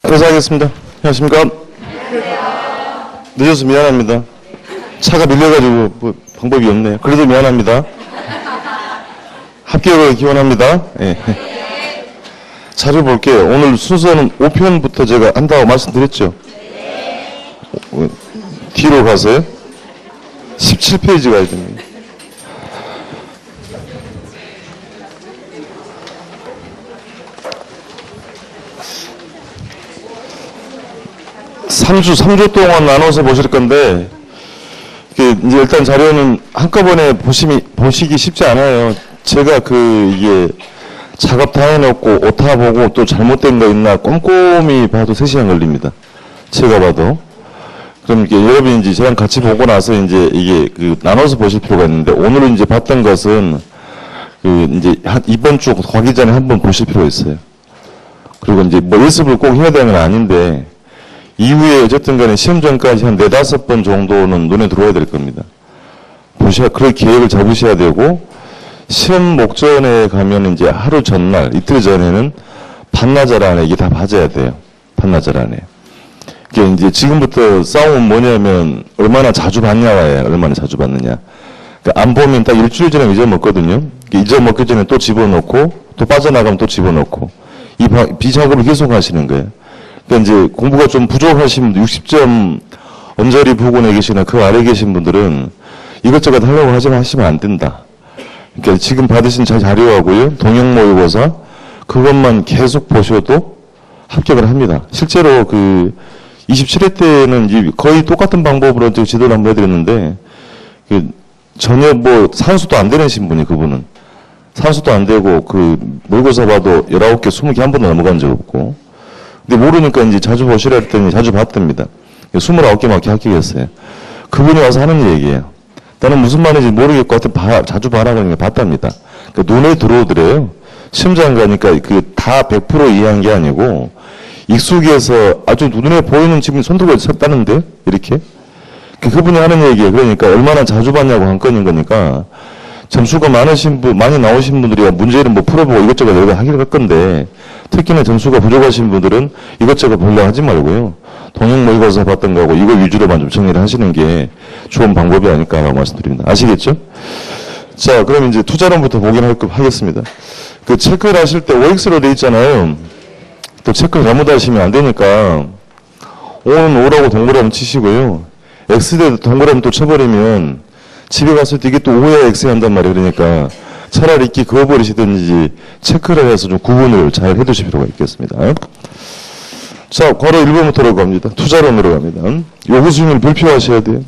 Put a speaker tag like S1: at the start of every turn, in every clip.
S1: 인사하겠습니다. 안녕하십니까? 늦어서 미안합니다. 차가 밀려가지고 뭐 방법이 없네요. 그래도 미안합니다. 합격을 기원합니다. 예. 자료 볼게요. 오늘 순서는 5편부터 제가 한다고 말씀드렸죠? 뒤로 가서요. 17페이지 가야 됩니다. 3주 동안 나눠서 보실 건데, 이제 일단 자료는 한꺼번에 보시기 쉽지 않아요. 제가 이게 작업 다 해놓고 오타 보고 또 잘못된 거 있나 꼼꼼히 봐도 3시간 걸립니다. 제가 봐도. 그럼 이게 여러분이 이제 저랑 같이 보고 나서 이제 이게 나눠서 보실 필요가 있는데, 오늘은 이제 봤던 것은 이제 이번 주 가기 전에 한번 보실 필요가 있어요. 그리고 이제 뭐 연습을 꼭 해야 되는 건 아닌데, 이후에 어쨌든 간에 시험 전까지 한 4-5번 정도는 눈에 들어와야 될 겁니다. 그럴 계획을 잡으셔야 되고, 시험 목전에 가면 이제 하루 전날, 이틀 전에는 반나절 안에 이게 다 봐줘야 돼요. 반나절 안에. 이게 이제 지금부터 싸움은 뭐냐면, 얼마나 자주 봤냐와예요. 얼마나 자주 봤느냐. 그러니까 안 보면 딱 일주일 전에 잊어먹거든요. 잊어먹기 전에 또 집어넣고, 또 빠져나가면 또 집어넣고, 이 비작업을 계속 하시는 거예요. 그러니까 이제 공부가 좀 부족하신 분들, 60점 언저리 부근에 계시나 그 아래 계신 분들은 이것저것 하려고 하시면 안 된다. 그러니까 지금 받으신 자료하고요, 동영 모의고사, 그것만 계속 보셔도 합격을 합니다. 실제로 27회 때는 거의 똑같은 방법으로 지도를 한번 해드렸는데, 전혀 뭐 산수도 안 되는 신분이 그분은. 산수도 안 되고, 모의고사 봐도 19개, 20개 한 번도 넘어간 적 없고, 근데 모르니까 이제 자주 보시라 했더니 자주 봤답니다. 29개밖에 합격했어요. 그분이 와서 하는 얘기예요. 나는 무슨 말인지 모르겠고 하여튼 자주 봐라고 하니까 봤답니다. 그러니까 눈에 들어오더래요. 시험장 가니까 다 100% 이해한 게 아니고 익숙해서 아주 눈에 보이는 지금 손톱을 쳤다는데 이렇게. 그분이 하는 얘기예요. 그러니까 얼마나 자주 봤냐고 한 건인 거니까 점수가 많이 나오신 분들이 문제를 뭐 풀어보고 이것저것 여러 개 하기로 할 건데, 특히나 점수가 부족하신 분들은 이것저것 보려고 하지 말고요. 동영 모의고사 봤던 거하고 이거 위주로만 좀 정리를 하시는 게 좋은 방법이 아닐까라고 말씀드립니다. 아시겠죠? 자, 그럼 이제 투자론부터 보긴 하겠습니다. 체크를 하실 때 OX로 돼 있잖아요. 또 체크를 잘못하시면 안 되니까, O는 O라고 동그라미 치시고요. X대 동그라미 또 쳐버리면 집에 갔을 때 이게 또 O야 X야 한단 말이에요. 그러니까 차라리 이렇게 그어버리시든지 체크를 해서 좀 구분을 잘 해두실 필요가 있겠습니다. 자, 괄호 1번부터 갑니다. 투자론으로 갑니다. 요구 수익률 별표하셔야 돼요.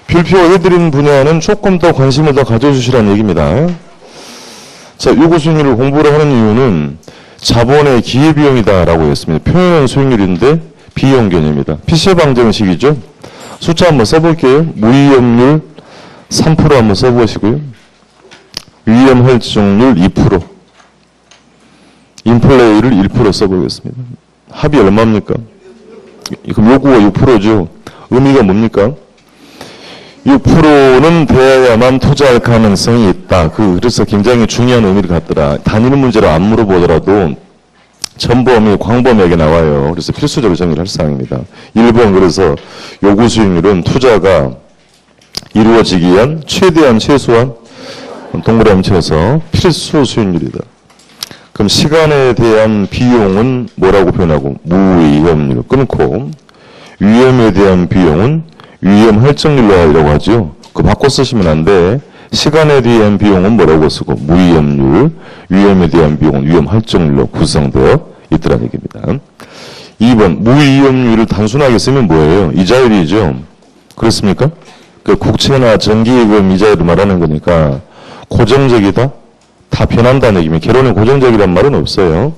S1: 별표해드린 분야는 조금 더 관심을 더 가져주시라는 얘기입니다. 자, 요구 수익률을 공부를 하는 이유는 자본의 기회비용이다라고 했습니다. 표현은 수익률인데 비용 개념이다. 피셔 방정식이죠. 숫자 한번 써볼게요. 무위험률 3% 한번 써보시고요. 위험 할증률 2%. 인플레이를 1% 써보겠습니다. 합이 얼마입니까? 그럼 요구가 6%죠. 의미가 뭡니까? 6%는 돼야만 투자할 가능성이 있다. 그래서 굉장히 중요한 의미를 갖더라. 단일 문제로 안 물어보더라도 전범위, 광범위하게 나와요. 그래서 필수적으로 정리를 할 사항입니다. 1번, 그래서 요구 수익률은 투자가 이루어지기 위한 최소한 동그라미 쳐서 필수 수익률이다. 그럼 시간에 대한 비용은 뭐라고 표현하고? 무위험률 끊고, 위험에 대한 비용은 위험 할증률이라고 하죠. 바꿔 쓰시면 안 돼. 시간에 대한 비용은 뭐라고 쓰고, 무위험률, 위험에 대한 비용은 위험 할증률로 구성되어 있더라는 얘기입니다. 2번, 무위험률을 단순하게 쓰면 뭐예요? 이자율이죠. 그렇습니까? 국채나 정기예금 이자율을 말하는 거니까 고정적이다? 다 변한다는 얘기입니다. 개론에 고정적이란 말은 없어요.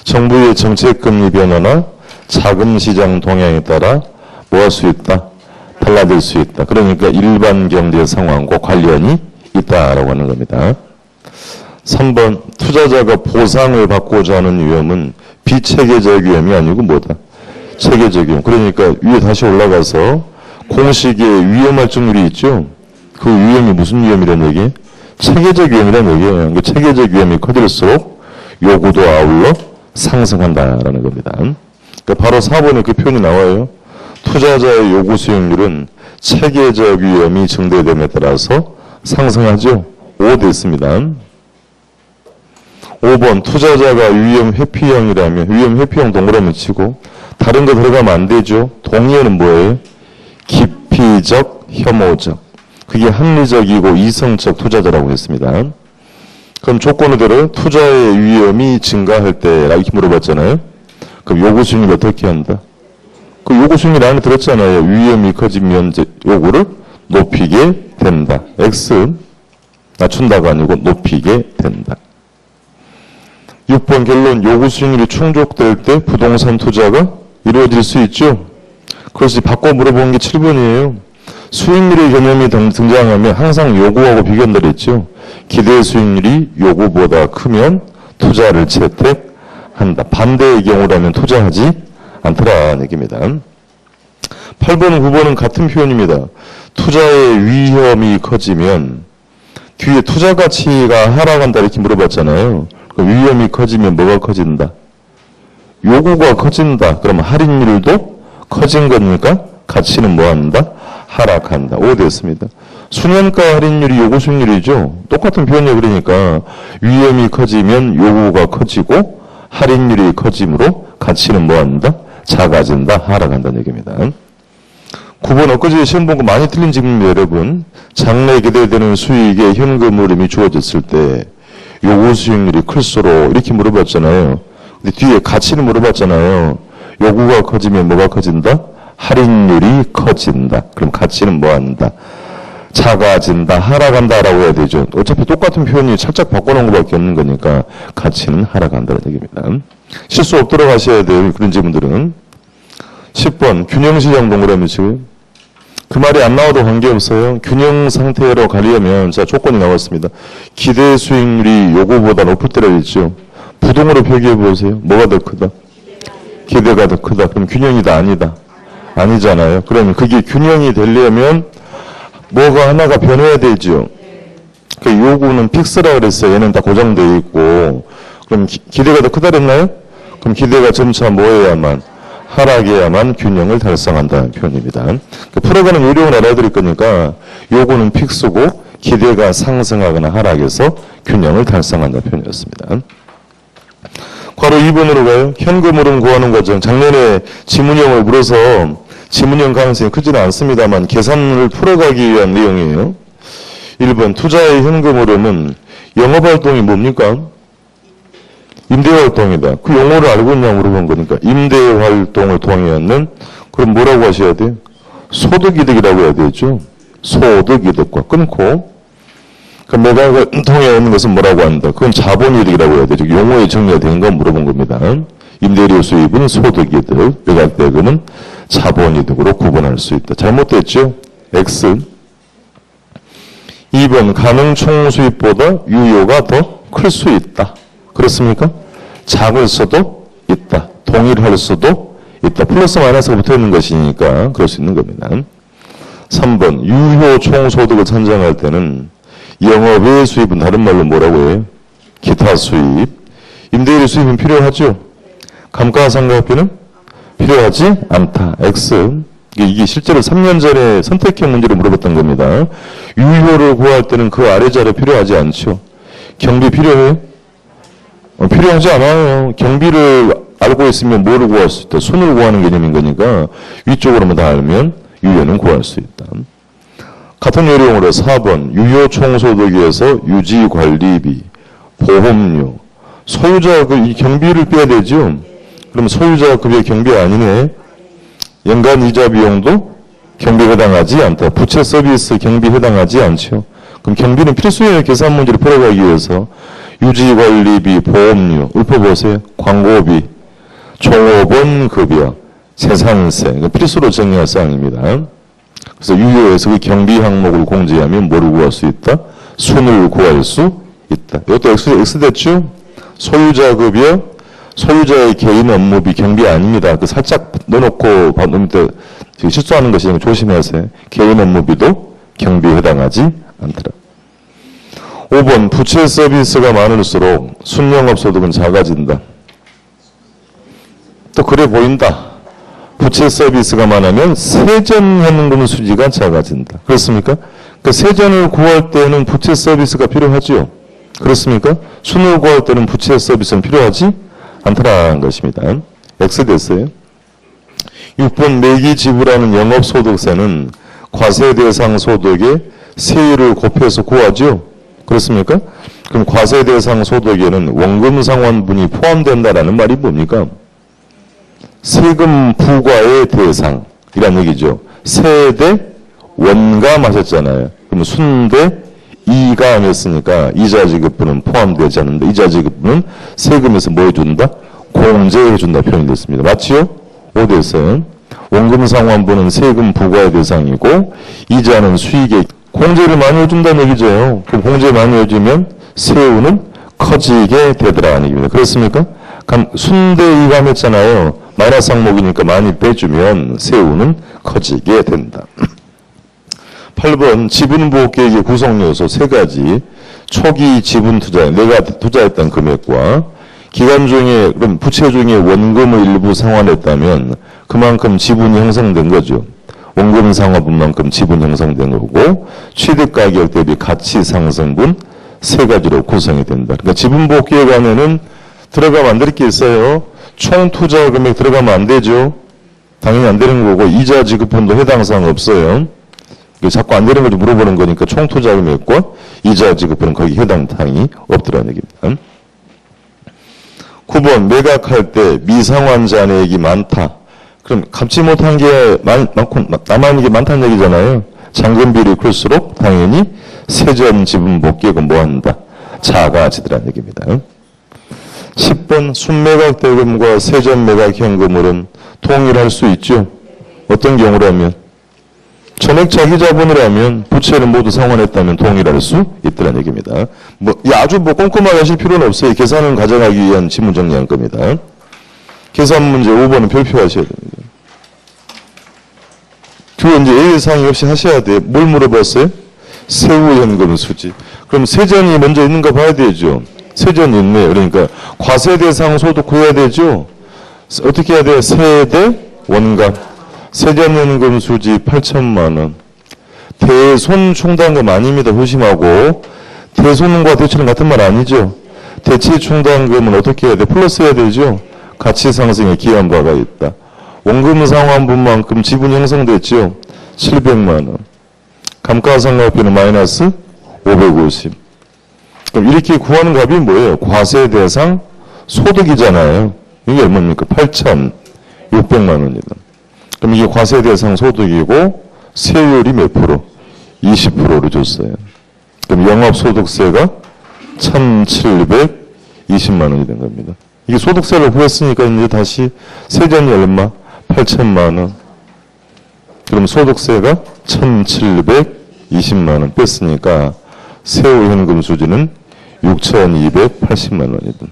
S1: 정부의 정책금리 변화나 자금시장 동향에 따라 뭐 할 수 있다? 달라질 수 있다. 그러니까 일반 경제 상황과 관련이 있다라고 하는 겁니다. 3번, 투자자가 보상을 받고자 하는 위험은 비체계적 위험이 아니고 뭐다? 체계적 위험. 그러니까 위에 다시 올라가서 공식에 위험 할증률이 있죠. 그 위험이 무슨 위험이라는 얘기? 체계적 위험이라는 얘기예요. 그 체계적 위험이 커질수록 요구도 아울러 상승한다라는 겁니다. 그러니까 바로 4번에 그 표현이 나와요. 투자자의 요구 수익률은 체계적 위험이 증대됨에 따라서 상승하죠. 5 됐습니다. 5번 투자자가 위험 회피형이라면 위험 회피형 동그라미 치고 다른 거 들어가면 안 되죠. 동의어는 뭐예요? 기피적, 혐오적. 그게 합리적이고 이성적 투자자라고 했습니다. 그럼 조건을 들어 투자의 위험이 증가할 때 이렇게 물어봤잖아요. 그럼 요구 수익률 어떻게 한다? 그 요구 수익률 안에 들었잖아요. 위험이 커지면 요구를 높이게 된다. X 낮춘다가 아니고 높이게 된다. 6번 결론 요구 수익률이 충족될 때 부동산 투자가 이루어질 수 있죠. 그래서 바꿔 물어본 게 7번이에요. 수익률의 개념이 등장하면 항상 요구하고 비견들이 있죠. 기대 수익률이 요구보다 크면 투자를 채택한다. 반대의 경우라면 투자하지 않더라는 얘기입니다. 8번, 9번은 같은 표현입니다. 투자의 위험이 커지면 뒤에 투자 가치가 하락한다 이렇게 물어봤잖아요. 위험이 커지면 뭐가 커진다? 요구가 커진다. 그러면 할인율도 커진 거니까 가치는 뭐한다? 하락한다. 5 됐습니다. 수년가 할인율이 요구 수익률이죠. 똑같은 표현이에요. 그러니까 위험이 커지면 요구가 커지고 할인율이 커짐으로 가치는 뭐한다? 작아진다. 하락한다는 얘기입니다. 9번 엊그제 시험 본 거 많이 틀린 질문입니다. 여러분. 장래 기대되는 수익에 현금 흐름이 주어졌을 때 요구 수익률이 클수록 이렇게 물어봤잖아요. 근데 뒤에 가치는 물어봤잖아요. 요구가 커지면 뭐가 커진다? 할인율이 커진다. 그럼 가치는 뭐한다? 작아진다, 하락한다라고 해야 되죠. 어차피 똑같은 표현이 살짝 바꿔놓은 것밖에 없는 거니까 가치는 하락한다는 얘기입니다. 실수 없도록 하셔야 돼요. 그런 질문들은. 10번 균형시장 동그라미 치고요. 그 말이 안 나와도 관계없어요. 균형 상태로 가려면 자 조건이 나왔습니다. 기대 수익률이 요구보다 높을 때라고 했죠. 부동으로 표기해 보세요. 뭐가 더 크다? 기대가 더 크다. 그럼 균형이다 아니다? 아니잖아요. 그러면 그게 균형이 되려면 뭐가 하나가 변해야 되죠. 그 요구는 픽스라 그랬어요. 얘는 다 고정되어 있고. 그럼 기대가 더 크다 그랬나요? 그럼 기대가 점차 뭐해야만? 하락해야만 균형을 달성한다는 표현입니다. 풀어가는 요령을 알아드릴 거니까 요구는 픽스고 기대가 상승하거나 하락해서 균형을 달성한다는 표현이었습니다. 괄호 2번으로 가요. 현금 흐름 구하는 과정. 작년에 지문형을 물어서 지문형 가능성이 크지는 않습니다만 계산을 풀어가기 위한 내용이에요. 1번 투자의 현금 흐름은 영업활동이 뭡니까? 임대활동이다. 그 용어를 알고 있냐고 물어본 거니까 임대활동을 통해하는 그럼 뭐라고 하셔야 돼요? 소득이득이라고 해야 되죠. 소득이득과 끊고 그럼 내가 통해 있는 것은 뭐라고 한다? 그건 자본이득이라고 해야 되죠. 용어의 정리가 된 건 물어본 겁니다. 임대료 수입은 소득이득, 외곽대금은 자본이득으로 구분할 수 있다. 잘못됐죠? X. 2번 가능 총수입보다 유효가 더 클 수 있다. 그렇습니까? 작을 수도 있다. 동일할 수도 있다. 플러스 마이너스가 붙어있는 것이니까 그럴 수 있는 겁니다. 3번 유효 총소득을 산정할 때는 영업외 수입은 다른 말로 뭐라고 해요? 기타 수입. 임대료 수입은 필요하죠? 감가상각비는 필요하지 않다. X. 이게 실제로 3년 전에 선택형 문제를 물어봤던 겁니다. 유효를 구할 때는 그 아래 자료 필요하지 않죠? 경비 필요해요? 필요하지 않아요. 경비를 알고 있으면 뭐를 구할 수 있다? 손을 구하는 개념인 거니까 위쪽으로만 다 알면 유효는 구할 수 있다. 같은 요령으로 4번 유효 총소득에서 유지관리비, 보험료, 소유자 이 경비를 빼야 되죠. 그럼 소유자 급여 경비 아니네. 연간 이자 비용도 경비 해당하지 않다. 부채 서비스 경비 해당하지 않죠. 그럼 경비는 필수의 계산 문제를 풀어가기 위해서 유지관리비, 보험료, 읊어보세요. 광고비, 종업원 급여, 재산세, 필수로 정리할 사항입니다. 그래서 유효에서 그 경비 항목을 공제하면 뭐를 구할 수 있다? 순을 구할 수 있다. 이것도 X 됐죠? 소유자 급여, 소유자의 개인 업무비 경비 아닙니다. 그 살짝 넣어놓고 실수하는 것이니까 조심하세요. 개인 업무비도 경비에 해당하지 않더라. 5번 부채 서비스가 많을수록 순영업 소득은 작아진다. 또 그래 보인다. 부채 서비스가 많으면 세전 현금 수지가 작아진다. 그렇습니까? 그 세전을 구할 때는 부채 서비스가 필요하지요. 그렇습니까? 순을 구할 때는 부채 서비스는 필요하지 않다는 것입니다. X 됐어요. 6번 매기 지불하는 영업소득세는 과세 대상 소득의 세율을 곱해서 구하죠. 그렇습니까? 그럼 과세 대상 소득에는 원금 상환분이 포함된다라는 말이 뭡니까? 세금 부과의 대상이란 얘기죠. 세대 원감 하셨잖아요. 그럼 순대 이감 했으니까 이자 지급분은 포함되지 않는데 이자 지급분은 세금에서 뭐 해준다? 공제해준다 표현이 됐습니다. 맞지요? 5대선 원금 상환분은 세금 부과의 대상이고 이자는 수익의 공제를 많이 해준다는 얘기죠. 그럼 공제 많이 해주면 세후는 커지게 되더라는 얘기입니다. 그렇습니까? 순대 이감 했잖아요. 마이너스 항목이니까 많이 빼주면 세후는 커지게 된다. 8번 지분보호계획의 구성요소 3가지. 초기 지분 투자, 내가 투자했던 금액과 기간 중에 그럼 부채 중에 원금을 일부 상환했다면 그만큼 지분이 형성된 거죠. 원금 상환분만큼 지분 형성된 거고 취득가격 대비 가치 상승분 3가지로 구성이 된다. 그러니까 지분보호계획 안에는 들어가면 안 될 게 있어요. 총 투자 금액 들어가면 안 되죠. 당연히 안 되는 거고 이자 지급분도 해당 사항 없어요. 자꾸 안 되는 걸 물어보는 거니까 총 투자 금액과 이자 지급분은 거기 해당 사항이 없더라는 얘기입니다. 9번 매각할 때 미상환 잔액이 많다. 그럼 갚지 못한 게 많고 남아있는 게 많다는 얘기잖아요. 잔금비율이 클수록 당연히 세전 지분 복귀액은 뭐한다? 작아지더라는 얘기입니다. 10번 순매각 대금과 세전 매각 현금으로는 통일할 수 있죠. 어떤 경우라면 전액 자기자본을 하면 부채를 모두 상환했다면 동일할 수 있다는 얘기입니다. 아주 꼼꼼하게 하실 필요는 없어요. 계산을 가져가기 위한 지문 정리한 겁니다. 계산 문제 5번은 별표하셔야 됩니다. 그 이제 예의사항이 없이 하셔야 돼요. 뭘 물어봤어요? 세후 현금 수지. 그럼 세전이 먼저 있는 거 봐야 되죠. 세전이 있네요. 그러니까 과세 대상 소득 구해야 되죠. 어떻게 해야 돼요? 세대 원감. 세전연금 수지 8천만 원. 대손 충당금 아닙니다. 조심하고. 대손과 대출은 같은 말 아니죠. 대체 충당금은 어떻게 해야 돼? 플러스 해야 되죠. 가치 상승에 기여한 바가 있다. 원금 상환분만큼 지분 형성됐죠. 700만 원. 감가상각비는 마이너스 550. 그럼 이렇게 구하는 값이 뭐예요? 과세 대상 소득이잖아요. 이게 얼마입니까? 8,600만 원이다. 그럼 이게 과세 대상 소득이고 세율이 몇 프로? 20%로 줬어요. 그럼 영업소득세가 1,720만 원이 된 겁니다. 이게 소득세를 구했으니까 이제 다시 세전이 얼마? 8천만 원. 그럼 소득세가 1,720만 원 뺐으니까 세후 현금 수지는 6,280만 원이든.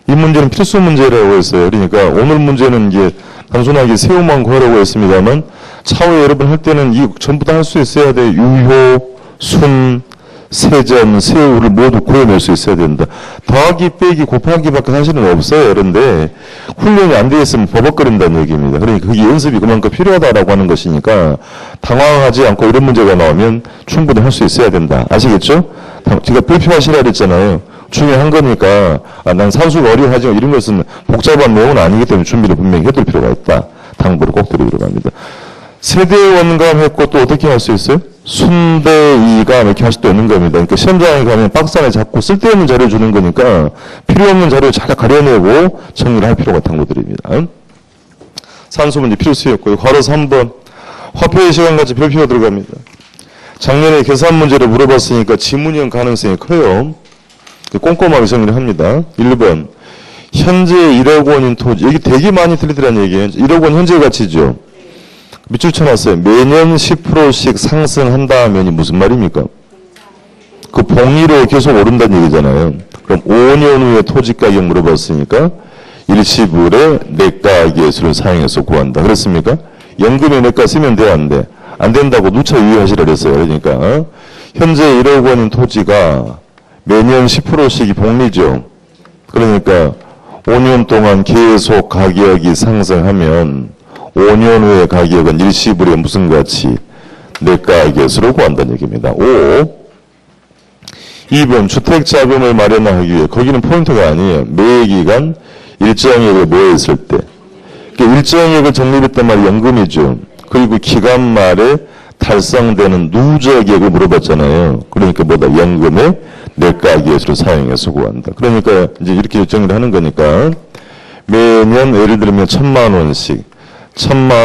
S1: 이 문제는 필수 문제라고 했어요. 그러니까 오늘 문제는 이제 단순하게 세후만 구하라고 했습니다만 차후에 여러분 할 때는 이 전부 다 할 수 있어야 돼. 유효, 순, 세전, 세후를 모두 구해낼 수 있어야 된다. 더하기, 빼기, 곱하기밖에 사실은 없어요. 그런데 훈련이 안 돼 있으면 버벅거린다는 얘기입니다. 그러니까 그게 연습이 그만큼 필요하다라고 하는 것이니까 당황하지 않고 이런 문제가 나오면 충분히 할 수 있어야 된다. 아시겠죠? 제가 불표하시라 그랬잖아요. 중요한 거니까 난 산수가 어려워하지만 이런 것은 복잡한 내용은 아니기 때문에 준비를 분명히 해둘 필요가 있다. 당부를 꼭 드리도록 합니다. 세대 원감 했고 또 어떻게 할 수 있어요? 순대이감 이렇게 할 수도 있는 겁니다. 그러니까 시험장에 가면 박스 안에 자꾸 쓸데없는 자료 주는 거니까 필요 없는 자료 잘 가려내고 정리를 할 필요가 당부드립니다. 산수 문제 필수였고요. 괄호 3번 화폐의 시간같이 별표가 들어갑니다. 작년에 계산 문제를 물어봤으니까 지문형 가능성이 커요. 꼼꼼하게 정리를 합니다. 1번 현재 1억 원인 토지. 여기 되게 많이 틀리더라는 얘기예요. 1억 원 현재 가치죠. 밑줄 쳐놨어요. 매년 10%씩 상승한다면이 무슨 말입니까? 그 봉이로 계속 오른다는 얘기잖아요. 그럼 5년 후에 토지 가격 물어봤으니까 일시불의 내가계수를 사용해서 구한다. 그렇습니까? 연금에 내가 쓰면 돼, 안 돼? 안 된다고 누차 유의하시라 그랬어요. 그러니까 현재 1억 원인 토지가 매년 10%씩이 복리죠. 그러니까 5년 동안 계속 가격이 상승하면 5년 후에 가격은 일시불의 무슨 가치? 내가액수로 구한다는 얘기입니다. 2번 주택자금을 마련하기 위해 거기는 포인트가 아니에요. 매기간 일정액을 모여있을 때 일정액을 적립했단 말이 연금이죠. 그리고 기간 말에 달성되는 누적액을 물어봤잖아요. 그러니까 뭐다? 연금의 내가액수로 사용해서 구한다. 그러니까 이제 이렇게 정리를 하는 거니까 매년 예를 들면 1,000만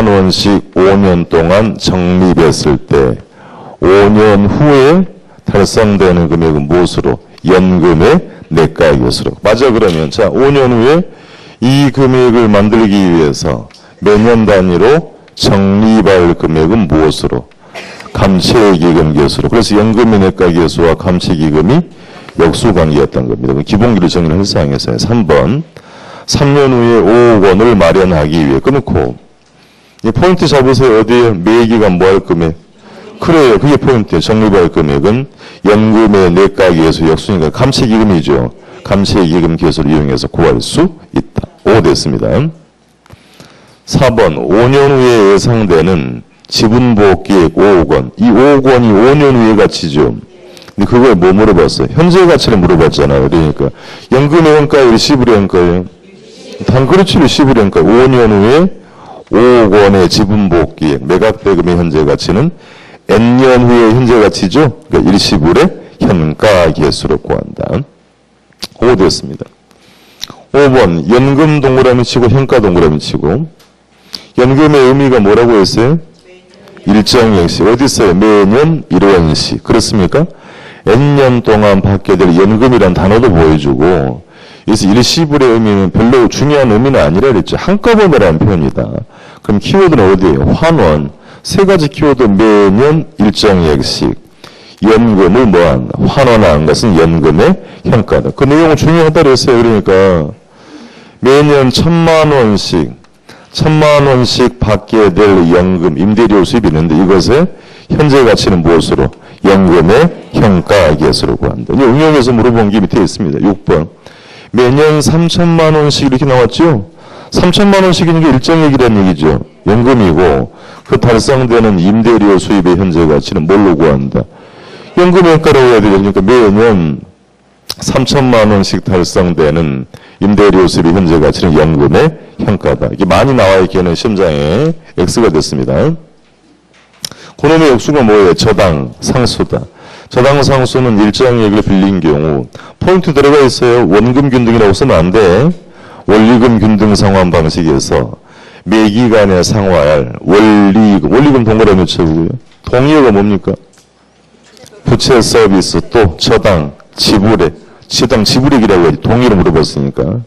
S1: 원씩 5년 동안 적립했을 때 5년 후에 달성되는 금액은 무엇으로? 연금의 내가액수로. 맞아. 그러면 자 5년 후에 이 금액을 만들기 위해서 매년 단위로 적립할 금액은 무엇으로? 감채기금 계수로. 그래서 연금의 내가계수와 감채기금이 역수관계였던 겁니다. 기본기를 정리를 할 사항에서요. 3번 3년 후에 5억 원을 마련하기 위해 끊고 포인트 잡으세요. 어디에? 매기간 뭐 할 금액? 그래요. 그게 포인트예요. 적립할 금액은 연금의 내가계수 역수니까 감채기금이죠. 감채기금 계수를 이용해서 구할 수 있다. 5 됐습니다. 4번 5년 후에 예상되는 지분보기액 5억 원. 이 5억 원이 5년 후의 가치죠. 근데 그걸 뭐 물어봤어요? 현재 가치를 물어봤잖아요. 그러니까 연금의 현가예요? 일시불의 현가예요? 단 그렇지. 일시불의 현가. 5년 후에 5억 원의 지분보기액 매각대금의 현재 가치는 N년 후의 현재 가치죠. 그러니까 일시불의 현가 계수로 구한다. 5 됐습니다. 5번 연금 동그라미 치고 현가 동그라미 치고 연금의 의미가 뭐라고 했어요? 일정액씩. 어디 있어요? 매년 1원씩. 그렇습니까? N년 동안 받게 될 연금이란 단어도 보여주고 그래서 일시불의 의미는 별로 중요한 의미는 아니라 그랬죠. 한꺼번에라는 표현이다. 그럼 키워드는 어디예요? 환원. 세 가지 키워드 매년 일정액씩. 연금을 뭐한? 환원한 것은 연금의 현가다. 그 내용은 중요하다 그랬어요. 그러니까 매년 1,000만 원씩 받게 될 연금, 임대료 수입이 있는데 이것의 현재 가치는 무엇으로? 연금의 현가계수로 구한다. 이 응용해서 물어본 게 밑에 있습니다. 6번. 매년 3,000만 원씩 이렇게 나왔죠? 3,000만 원씩이니까 일정액이라는 얘기죠. 연금이고 그 달성되는 임대료 수입의 현재 가치는 뭘로 구한다? 연금의 현가라고 해야 되죠. 그러니까 매년 3,000만 원씩 달성되는 임대료 수입의 현재 가치는 연금의 현가다. 이게 많이 나와 있기에는 시험장에 X가 됐습니다. 그놈의 역수가 뭐예요? 저당, 상수다. 저당, 상수는 일정액을 빌린 경우 포인트 들어가 있어요. 원금 균등이라고 쓰면 안 돼. 원리금 균등 상환 방식에서 매기간에 상환할 원리금 동그라미 쳐보고요. 동의어가 뭡니까? 부채 서비스 또 저당, 지불액. 저당 지불액이라고 해야지. 동의를 물어봤으니까.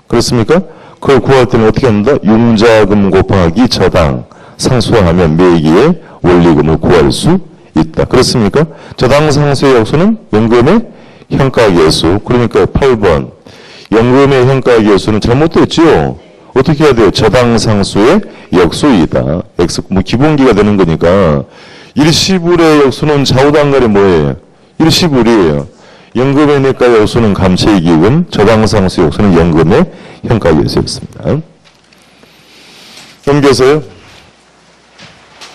S1: 그렇습니까? 그걸 구할 때는 어떻게 한다? 융자금 곱하기 저당 상수하면 매기의 원리금을 구할 수 있다. 그렇습니까? 저당 상수의 역수는 연금의 현가계수. 그러니까 8번 연금의 현가계수는 잘못됐죠. 어떻게 해야 돼요? 저당 상수의 역수이다. X 뭐 기본기가 되는 거니까 일시불의 역수는 좌우단간에 뭐예요? 일시불이에요. 연금의 내가 역수는 감채기금, 저당 상수 역수는 연금의 현가계수였습니다. 넘겨서요.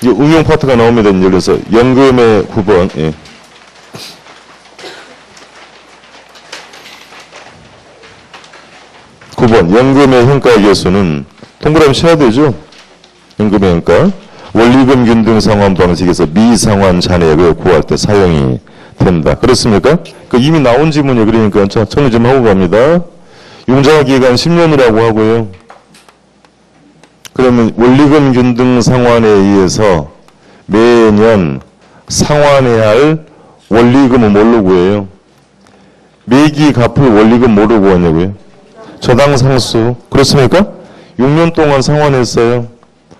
S1: 이 응용 파트가 나옵니다. 그래서 연금의 9번. 예. 9번 연금의 현가계수는 동그라미 쳐야 되죠. 연금의 현가. 원리금 균등 상환 방식에서 미상환 잔액을 구할 때 사용이 된다. 그렇습니까? 그 이미 나온 지문이 그러니까 정리 좀 하고 갑니다. 융자 기간 10년이라고 하고요. 그러면 원리금 균등 상환에 의해서 매년 상환해야 할 원리금은 뭘로 구해요? 매기 갚을 원리금 뭐로 구하냐고요? 저당 상수. 그렇습니까? 6년 동안 상환했어요.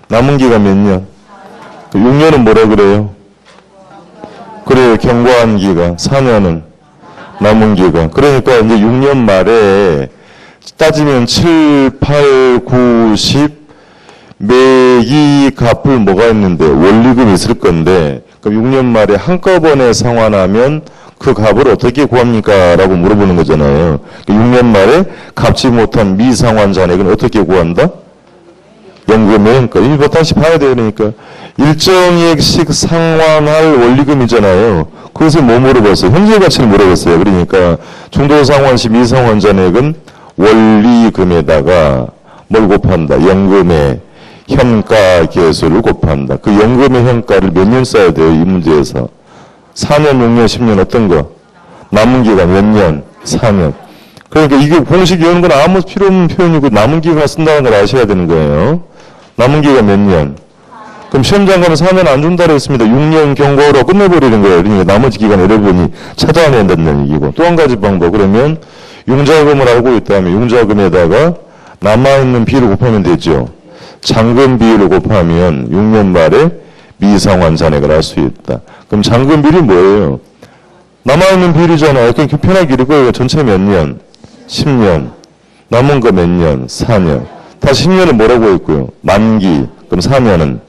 S1: 남은 기간 몇 년? 6년은 뭐라 그래요? 그래요. 경과한 기간. 4년은 남은 기간. 그러니까 이제 6년 말에 따지면 7, 8, 9, 10 매기 갚을 뭐가 있는데 원리금이 있을 건데 그럼 6년 말에 한꺼번에 상환하면 그 값을 어떻게 구합니까? 라고 물어보는 거잖아요. 6년 말에 갚지 못한 미상환 잔액은 어떻게 구한다? 연금의 현가. 이거 다시 봐야 돼요. 그러니까 일정액씩 상환할 원리금이잖아요. 그것을 뭐 물어봤어요? 현재 가치를 물어봤어요. 그러니까 중도상환 시 미상환 잔액은 원리금에다가 뭘 곱한다? 연금의 현가 계수를 곱한다. 그 연금의 현가를 몇 년 써야 돼요? 이 문제에서. 4년, 6년, 10년 어떤 거? 남은 기간 몇 년? 4년. 그러니까 이게 공식 외우는 건 아무 필요 없는 표현이고 남은 기간 쓴다는 걸 아셔야 되는 거예요. 남은 기간 몇 년? 그럼 시험장 가면 4년 안 준다 그랬습니다. 6년 경고로 끝내버리는 거예요. 그러니까 나머지 기간 여러분이 찾아내야 된다는 얘기고. 또 한 가지 방법. 그러면 융자금을 알고 있다면 융자금에다가 남아있는 비율을 곱하면 되죠. 잔금 비율을 곱하면 6년 말에 미상환 잔액을 알 수 있다. 그럼 잔금 비율이 뭐예요? 남아있는 비율이잖아요. 그러니까 편하게 읽어요. 전체 몇 년? 10년. 남은 거 몇 년? 4년. 다시 10년은 뭐라고 했고요? 만기. 그럼 4년은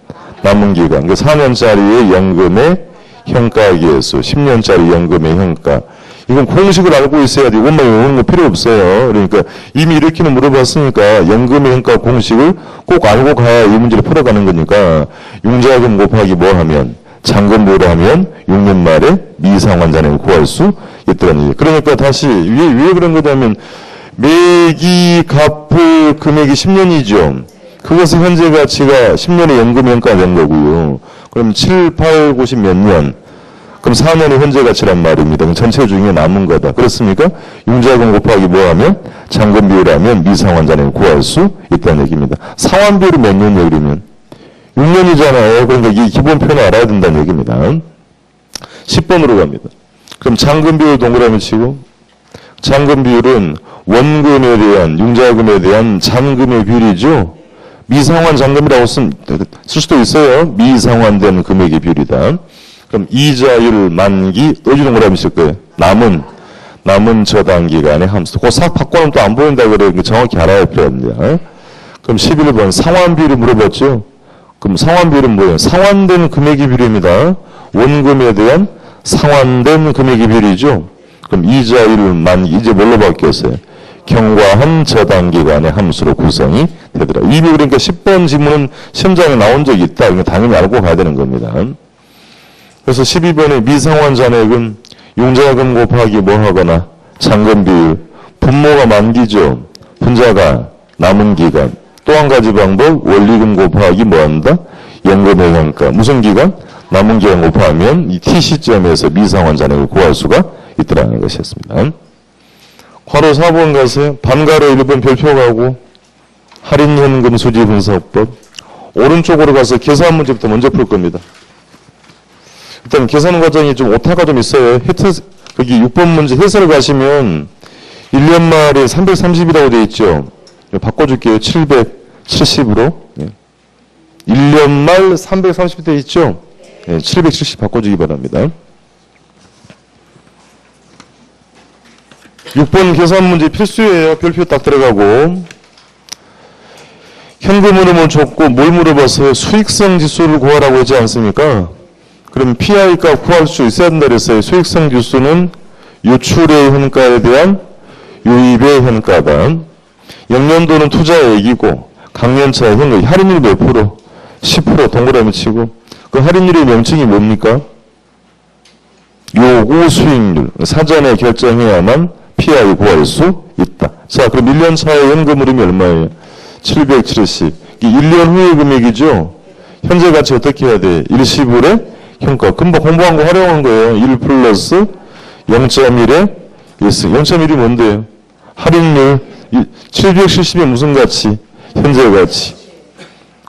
S1: 남은 기간. 그 4년짜리의 연금의 현가 계수, 10년짜리 연금의 현가. 이건 공식을 알고 있어야 돼. 이것만 외우는 거 필요 없어요. 그러니까 이미 이렇게는 물어봤으니까 연금의 현가 공식을 꼭 알고 가야 이 문제를 풀어가는 거니까 융자금 곱하기 뭐 하면 잔금 뭐로 하면 6년 말에 미상환 잔액을 구할 수 있더라는 얘기. 그러니까 다시 왜 그런 거냐면 매기 갚을 금액이 10년이죠. 그것의 현재 가치가 10년의 연금 현가가 된 거고요. 그럼 7, 8, 90 몇 년? 그럼 4년의 현재 가치란 말입니다. 그럼 전체 중에 남은 거다. 그렇습니까? 융자금 곱하기 뭐 하면? 잔금 비율하면 미상환 잔액을 구할 수 있다는 얘기입니다. 상환 비율은 몇 년이에요, 그러면? 6년이잖아요. 그러니까 이 기본 표현을 알아야 된다는 얘기입니다. 10번으로 갑니다. 그럼 잔금 비율 동그라미 치고, 잔금 비율은 원금에 대한, 융자금에 대한 잔금의 비율이죠. 미상환 잔금이라고 쓸 수도 있어요. 미상환된 금액의 비율이다. 그럼 이자율 만기, 또지 동그라미 쓸 거예요. 남은 저당 기간의 함수. 그거 싹 바꿔놓으면 또 안 보인다 그래요. 정확히 알아야 필요합니다. 그럼 11번 상환 비율을 물어봤죠. 그럼 상환 비율은 뭐예요? 상환된 금액의 비율입니다. 원금에 대한 상환된 금액의 비율이죠. 그럼 이자율 만기, 이제 뭘로 바뀌었어요? 경과한 저당기간의 함수로 구성이 되더라. 이 비율, 그러니까 10번 지문은 시험장에 나온 적이 있다. 그러니까 당연히 알고 가야 되는 겁니다. 그래서 12번의 미상환 잔액은 융자금 곱하기 뭐 하거나 잔금 비율, 분모가 만기죠. 분자가 남은 기간. 또 한 가지 방법, 원리금 곱하기 뭐 한다? 연금의 현가. 무슨 기간? 남은 기간 곱하면 이 T 시점에서 미상환 잔액을 구할 수가 있더라는 것이었습니다. 괄호 4번 가세요. 반괄호 1번 별표 가고 할인현금 수지 분석법. 오른쪽으로 가서 계산 문제부터 먼저 풀 겁니다. 일단 계산 과정이 좀 오타가 좀 있어요. 여기 6번 문제 해설 가시면 1년 말에 330이라고 되어 있죠. 바꿔줄게요. 770으로. 1년 말 330 되어 있죠. 770 바꿔주기 바랍니다. 6번 계산 문제 필수예요. 별표 딱 들어가고. 현금으로만 줬고 뭘 물어봤어요? 수익성 지수를 구하라고 하지 않습니까? 그럼 PI 값 구할 수 있어야 된다 그랬어요. 수익성 지수는 유출의 현가에 대한 유입의 현가다. 영년도는 투자액이고 강년차의 현금, 할인율 몇 프로? 10% 동그라미 치고. 그 할인율의 명칭이 뭡니까? 요구 수익률. 사전에 결정해야만 PI 구할 수 있다. 자, 그럼 1년 차의 현금 흐름이 얼마예요? 770. 이게 1년 후의 금액이죠? 현재 가치 어떻게 해야 돼? 일시불의 현가. 금방 공부한 거 활용한 거예요. 1 플러스 0.1의 1승. 0.1이 뭔데요? 할인율. 770이 무슨 가치? 현재 가치.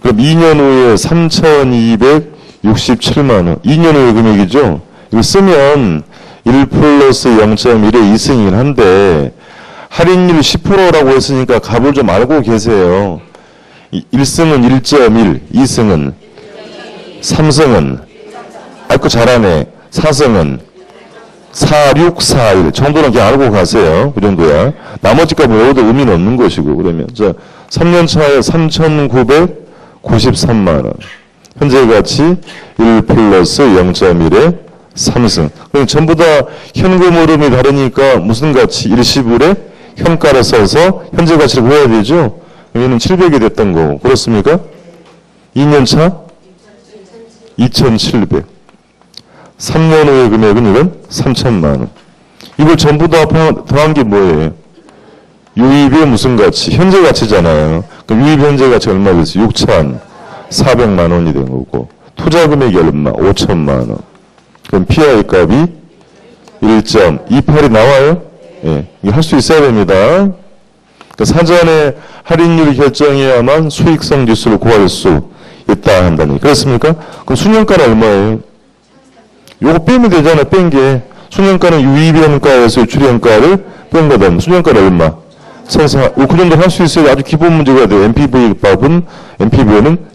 S1: 그럼 2년 후에 3,267만원. 2년 후의 금액이죠? 이거 쓰면 1 플러스 0.1의 2승이긴 한데 할인율 10%라고 했으니까 값을 좀 알고 계세요. 1승은 1.1, 2승은 3승은 아이고 잘하네. 4승은 4641 정도는 그냥 알고 가세요. 그 정도야. 나머지 값 외워도 의미는 없는 것이고. 그러면 자 3년 차에 3,993만원. 현재 가치 1 플러스 0.1의 삼승. 그럼 전부 다 현금 흐름이 다르니까 무슨 가치? 일시불에 현가를 써서 현재 가치를 구해야 되죠? 여기는 700이 됐던 거고. 그렇습니까? 2년 차? 2,700. 3년 후의 금액은 이건 3천만 원. 이걸 전부 다 더한 게 뭐예요? 유입의 무슨 가치? 현재 가치잖아요. 그럼 유입 현재 가치 얼마 됐어요? 6,400만 원이 된 거고. 투자 금액이 얼마? 5천만 원. 그럼 PI 값이 1.28이 나와요? 예. 이거 할 수 있어야 됩니다. 그러니까 사전에 할인율 결정해야만 수익성 지수를 구할 수 있다 한다니. 그렇습니까? 그럼 수년가는 얼마예요? 요거 빼면 되잖아, 뺀 게. 수년가는 유입현가에서 유출현가를 뺀 거다. 수년가는 얼마? 1,400. 그 정도 할 수 있어야 아주 기본 문제가 돼요. NPV는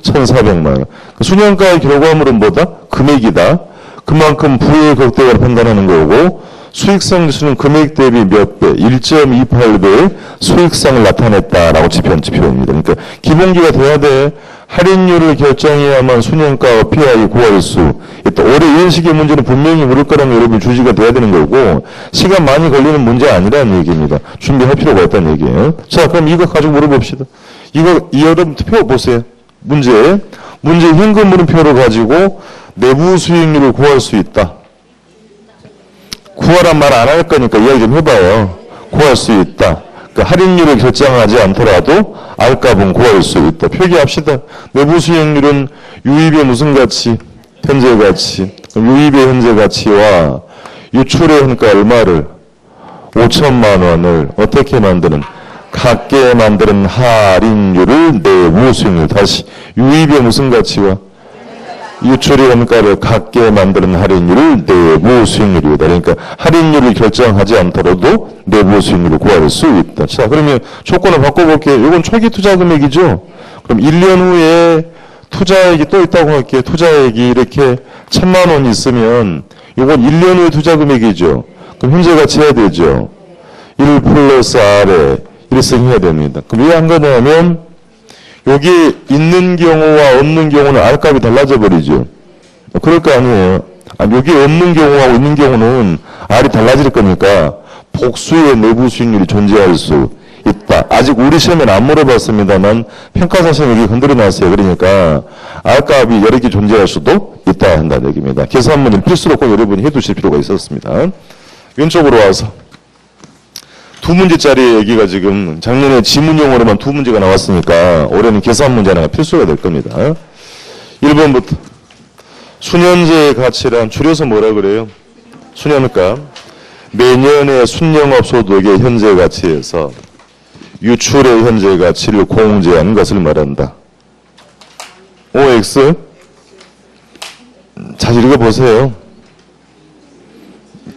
S1: 1,400만 원. 수년가의 결과물은 뭐다? 금액이다. 그만큼 부의 극대화를 판단하는 거고, 수익성 지수는 금액 대비 몇 배? 1.28배의 수익성을 나타냈다라고 지표입니다. 그러니까 기본기가 돼야 돼. 할인율을 결정해야만 수년가와 PI 구할 수 있다. 올해 이런 식의 문제는 분명히 물을 거라는 여러분 주지가 돼야 되는 거고, 시간 많이 걸리는 문제 아니라는 얘기입니다. 준비할 필요가 있다는 얘기예요. 자, 그럼 이거 가지고 물어봅시다. 이거 여러분 표 보세요. 문제 현금 물음표를 가지고 내부 수익률을 구할 수 있다. 구하란 말 안 할 거니까 이야기 좀 해봐요. 구할 수 있다. 그러니까 할인율을 결정하지 않더라도 R값은 구할 수 있다. 표기합시다. 내부 수익률은 유입의 무슨 가치? 현재 가치. 그럼 유입의 현재 가치와 유출의 현가 얼마를? 5천만 원을 어떻게 만드는? 같게 만드는 할인율을 내부 수익률. 다시 유입의 무슨 가치와 유출의 현가를 같게 만드는 할인율을 내부 수익률이다. 그러니까 할인율을 결정하지 않더라도 내부 수익률을 구할 수 있다. 자, 그러면 조건을 바꿔볼게요. 이건 초기 투자 금액이죠. 그럼 1년 후에 투자액이 또 있다고 할게요. 투자액이 이렇게 1,000만 원 있으면 이건 1년 후에 투자 금액이죠. 그럼 현재 가치 해야 되죠. 1 플러스 R에 1승 해야 됩니다. 그럼 왜 한 거냐면 여기 있는 경우와 없는 경우는 R값이 달라져 버리죠. 그럴 거 아니에요. 여기 없는 경우하고 있는 경우는 R이 달라질 거니까 복수의 내부 수익률이 존재할 수 있다. 아직 우리 시험에는 안 물어봤습니다만 평가사시험 여기 건드려놨어요. 그러니까 R값이 여러 개 존재할 수도 있다 한다는 얘기입니다. 계산 문제는 필수로 꼭 여러분이 해두실 필요가 있었습니다. 왼쪽으로 와서 두 문제짜리 얘기가 지금 작년에 지문용어로만 두 문제가 나왔으니까 올해는 계산 문제 하나가 필수가 될 겁니다. 1번부터 순현재의 가치란 줄여서 뭐라 그래요? 순현값. 매년의 순영업 소득의 현재 가치에서 유출의 현재 가치를 공제한 것을 말한다. OX 잘 읽어보세요.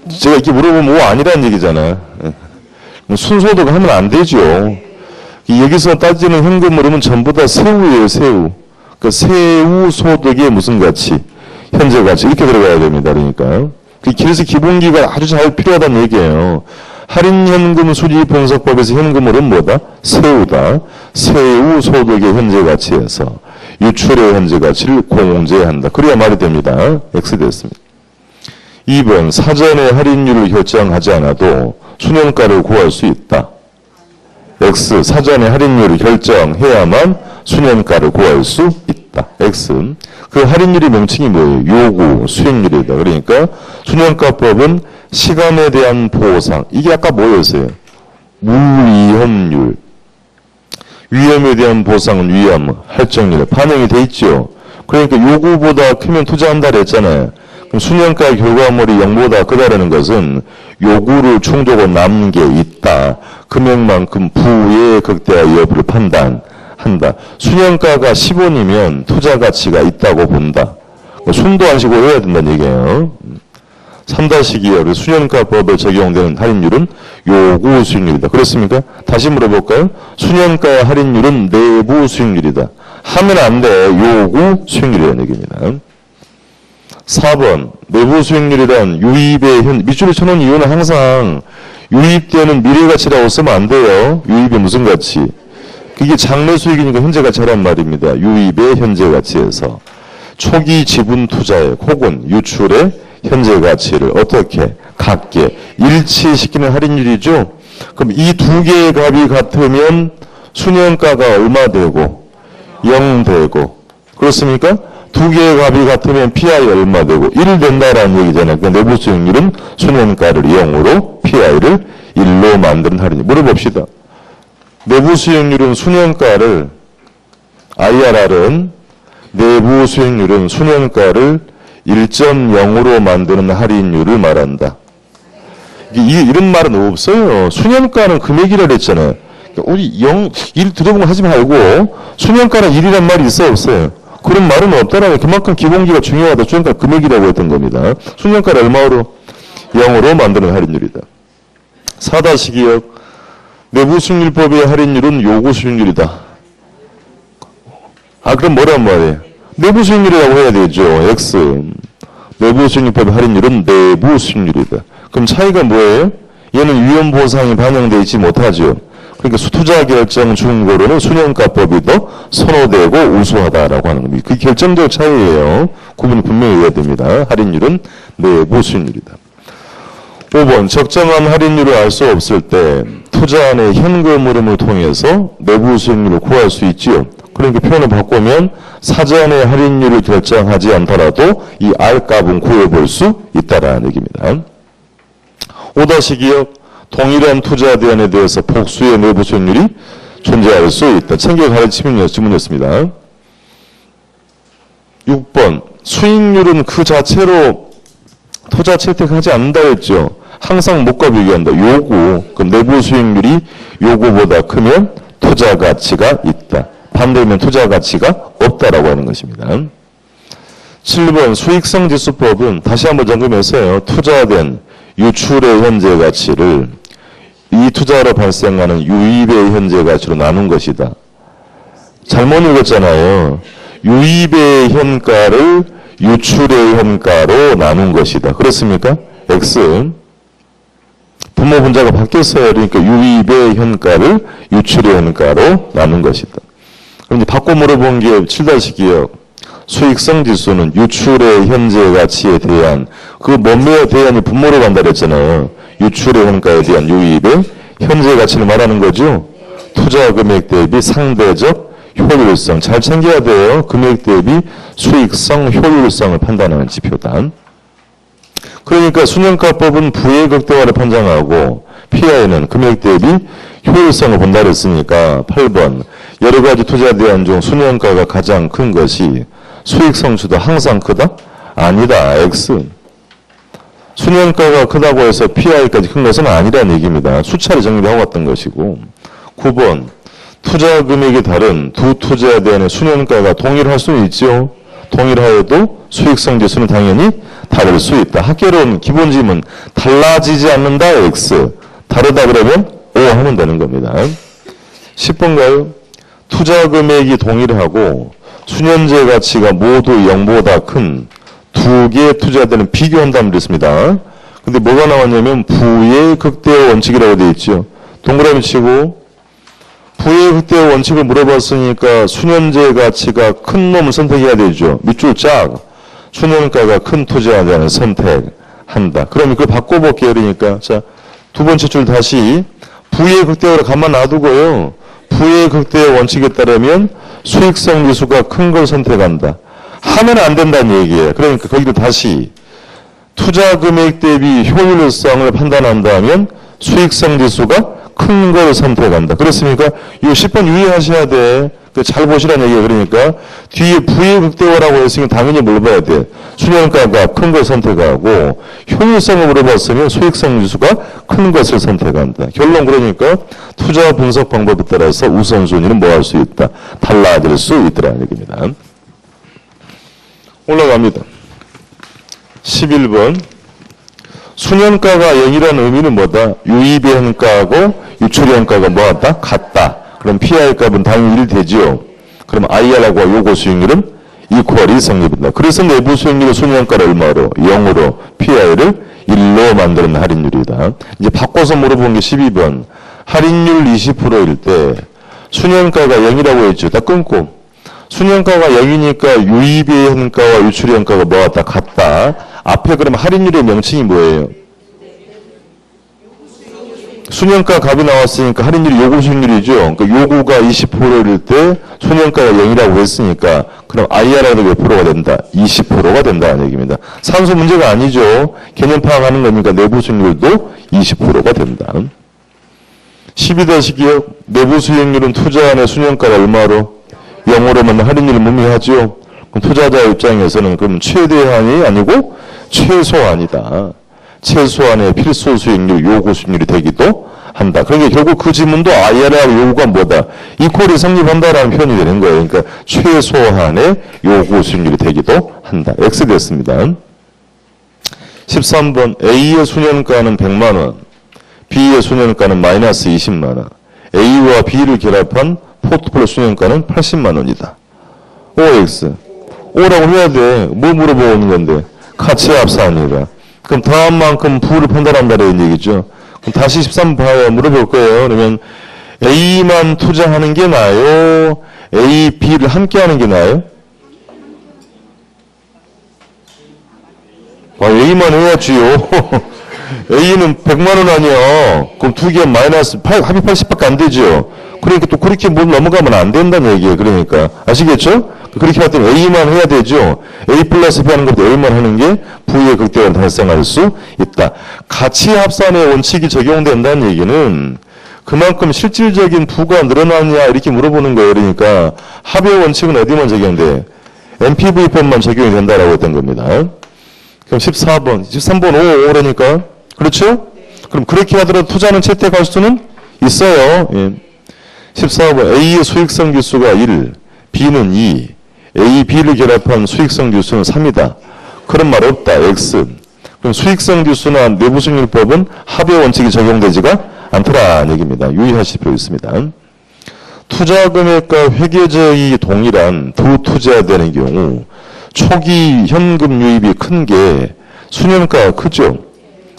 S1: 제가 이렇게 물어보면 O 아니라는 얘기잖아요. 순소득 하면 안 되죠. 여기서 따지는 현금 흐름은 전부 다 세후예요, 세후. 그 세후 소득의 무슨 가치? 현재 가치. 이렇게 들어가야 됩니다. 그러니까. 그래서 기본기가 아주 잘 필요하다는 얘기예요. 할인현금 수지 분석법에서 현금 흐름은 뭐다? 세후다. 세후 소득의 현재 가치에서 유출의 현재 가치를 공제한다. 그래야 말이 됩니다. X 됐습니다. 2번 사전에 할인율을 결정하지 않아도 수년가를 구할 수 있다. X 사전에 할인율을 결정해야만 수년가를 구할 수 있다. X 그 할인율의 명칭이 뭐예요? 요구 수익률이다. 그러니까 수년가법은 시간에 대한 보상. 이게 아까 뭐였어요? 물위험률. 위험에 대한 보상은 위험, 할증률 반영이 돼 있죠. 그러니까 요구보다 크면 투자한다 그랬잖아요. 그럼 수년가의 결과물이 0보다 크다라는 것은 요구를 충족하고 남는 게 있다. 금액만큼 부의 극대화 여부를 판단한다. 수년가가 10원이면 투자 가치가 있다고 본다. 숨도 안 쉬고 해야 된다는 얘기예요. 3-2열 수년가법에 적용되는 할인율은 요구 수익률이다. 그렇습니까? 다시 물어볼까요? 수년가의 할인율은 내부 수익률이다. 하면 안 돼. 요구 수익률이라는 얘기입니다. 4번 내부 수익률이란 유입의 밑줄을 쳐놓은 이유는 항상 유입되는 미래가치라고 쓰면 안 돼요. 유입의 무슨 가치? 그게 장래 수익이니까 현재 가치란 말입니다. 유입의 현재 가치에서 초기 지분 투자액 혹은 유출의 현재 가치를 어떻게 같게 일치시키는 할인율이죠. 그럼 이 두 개의 값이 같으면 순현가가 얼마 되고 0 되고 그렇습니까? 두 개의 값이 같으면 PI 얼마 되고 1 된다라는 얘기잖아요. 그러니까 내부 수익률은 순현가를 0으로 PI를 1로 만드는 할인율. 물어봅시다. 내부 수익률은 순현가를 IRR은 내부 수익률은 순현가를 1.0으로 만드는 할인율을 말한다. 이런 말은 없어요. 순현가는 금액이라 그랬잖아요. 그러니까 우리 1 들어보면 하지 말고 순현가는 1이란 말이 있어 없어요. 그런 말은 없다라는 그만큼 기본기가 중요하다. 순현가 금액이라고 했던 겁니다. 순현가를 얼마로? 0으로 만드는 할인율이다. 4-2역 내부 수익률법의 할인율은 요구 수익률이다. 그럼 뭐란 말이에요? 내부 수익률이라고 해야 되죠. X. 내부 수익률법의 할인율은 내부 수익률이다. 그럼 차이가 뭐예요? 얘는 위험보상이 반영되어 있지 못하죠. 그러니까 투자 결정 중고로는 순현가법이 더 선호되고 우수하다라고 하는 겁니다. 그게 결정적 차이예요. 구분이 분명히 해야 됩니다. 할인율은 내부 수익률이다. 5번 적정한 할인율을 알 수 없을 때 투자안의 현금 흐름을 통해서 내부 수익률을 구할 수 있지요. 그러니까 표현을 바꾸면 사전에 할인율을 결정하지 않더라도 이 R값은 구해볼 수 있다라는 얘기입니다. 5-2역 동일한 투자 대안에 대해서 복수의 내부 수익률이 존재할 수 있다. 챙겨 가르치는 질문이었습니다. 6번 수익률은 그 자체로 투자 채택하지 않는다 했죠. 항상 목과 비교한다. 요구. 그럼 내부 수익률이 요구보다 크면 투자 가치가 있다. 반대면 투자 가치가 없다라고 하는 것입니다. 7번 수익성 지수법은 다시 한번 점검했어요. 투자된 유출의 현재 가치를 이 투자로 발생하는 유입의 현재 가치로 나눈 것이다. 잘못 읽었잖아요. 유입의 현가를 유출의 현가로 나눈 것이다. 그렇습니까? X. 분모 분자가 바뀌었어요. 그러니까 유입의 현가를 유출의 현가로 나눈 것이다. 그럼 이제 바꿔 물어본 게 7-2역. 수익성 지수는 유출의 현재 가치에 대한 그 몸매에 대한 분모로 간다 그랬잖아요. 유출의 현가에 대한 유입의 현재 가치를 말하는 거죠. 투자 금액 대비 상대적 효율성. 잘 챙겨야 돼요. 금액 대비 수익성, 효율성을 판단하는 지표다. 그러니까 순현가법은 부의 극대화를 판정하고 PI는 금액 대비 효율성을 본다 그랬으니까 8번 여러 가지 투자 대안 중 순현가가 가장 큰 것이 수익성수도 항상 크다? 아니다. X. 순현가가 크다고 해서 PI까지 큰 것은 아니라는 얘기입니다. 수차례 정리를 하고 왔던 것이고 9번 투자 금액이 다른 두 투자 대안의 순현가가 동일할 수는 있죠. 동일하여도 수익성 지수는 당연히 다를 수 있다. 학계론 기본 지문 달라지지 않는다. X. 다르다 그러면 O 하면 되는 겁니다. 10번가요? 투자 금액이 동일하고 순현재 가치가 모두 0보다 큰 두 개의 투자대는 비교한다면 그랬습니다. 근데 뭐가 나왔냐면 부의 극대화 원칙이라고 되어 있죠. 동그라미 치고 부의 극대화 원칙을 물어봤으니까 순현재 가치가 큰 놈을 선택해야 되죠. 밑줄 짝. 순현가가 큰 투자자는 선택한다. 그럼 그걸 바꿔볼게요. 그러니까 자, 두 번째 줄 다시 부의 극대화를 가만 놔두고요. 부의 극대화 원칙에 따르면 수익성 지수가 큰 걸 선택한다. 하면 안 된다는 얘기예요. 그러니까 거기를 다시 투자 금액 대비 효율성을 판단한다면 수익성 지수가 큰 걸 선택한다. 그렇습니까? 이 10번 유의하셔야 돼. 잘 보시라는 얘기예요. 그러니까 뒤에 부의 극대화라고 했으니 당연히 물어봐야 돼. 순현가가 큰 걸 선택하고 효율성을 물어봤으면 수익성 지수가 큰 것을 선택한다. 결론 그러니까 투자 분석 방법에 따라서 우선순위는 뭐 할 수 있다. 달라질 수 있다는 얘기입니다. 올라갑니다. 11번 순현가가 0이라는 의미는 뭐다? 유입의 현가하고 유출의 현가가 뭐하다? 같다. 그럼 PI 값은 당연히 1 되죠. 그럼 IR하고 요구 수익률은 이퀄이 성립한다. 그래서 내부 수익률의 순현가를 얼마로? 0으로 PI를 1로 만드는 할인율이다. 이제 바꿔서 물어본 게 12번. 할인율 20%일 때 순현가가 0이라고 했죠. 다 끊고. 순현가가 0이니까 유입의 현가와 유출의 현가가 뭐하다? 같다. 앞에 그럼 할인율의 명칭이 뭐예요? 순현가 값이 나왔으니까 할인율이 요구 수익률이죠. 그러니까 요구가 20%일 때 순현가가 0이라고 했으니까 그럼 IRR도 몇 프로가 된다? 20%가 된다는 얘기입니다. 산수 문제가 아니죠. 개념 파악하는 거니까 내부 수익률도 20%가 된다. 12-기업 내부 수익률은 투자안의 순현가가 얼마로? 0으로면 할인율을 무미하죠. 그럼 투자자 입장에서는 그럼 최대한이 아니고 최소한이다. 최소한의 필수 수익률, 요구 수익률이 되기도 한다. 그러니까 결국 그 지문도 IRR 요구가 뭐다? 이퀄이 성립한다라는 표현이 되는 거예요. 그러니까 최소한의 요구 수익률이 되기도 한다. X 됐습니다. 13번 A의 수년가는 100만 원, B의 수년가는 마이너스 20만 원. A와 B를 결합한 포트폴리오 수년가는 80만 원이다. OX. O라고 해야 돼. 뭐 물어보는 건데? 가치 합산이다. 그럼 다음만큼 부를 판단한다는 얘기죠. 그럼 다시 13번 물어볼 거예요. 그러면 A만 투자하는 게 나아요? A, B를 함께 하는 게 나아요? A만 해야지요. A는 100만 원 아니야. 그럼 두 개 마이너스 합이 80밖에 안 되죠. 그러니까 또 그렇게 못 넘어가면 안 된다는 얘기예요. 그러니까 아시겠죠? 그렇게 할 때는 A만 해야 되죠. A 플러스 B 하는 것도 A만 하는 게 부의 극대화를 달성할 수 있다. 가치 합산의 원칙이 적용된다는 얘기는 그만큼 실질적인 부가 늘어나냐 이렇게 물어보는 거예요. 그러니까 합의 원칙은 어디만 적용돼? MPV법만 적용이 된다라고 했던 겁니다. 그럼 14번, 13번 5, 그러니까 그렇죠? 그럼 그렇게 하더라도 투자는 채택할 수는 있어요. 예. 14번 A의 수익성 지수가 1, B는 2, A, B를 결합한 수익성 지수는 3이다. 그런 말 없다. X. 그럼 수익성 지수나 내부 수익률법은 합의 원칙이 적용되지가 않더라는 얘기입니다. 유의하실 필요 있습니다. 투자 금액과 회계적이 동일한 두 투자되는 경우 초기 현금 유입이 큰 게 수년가가 크죠.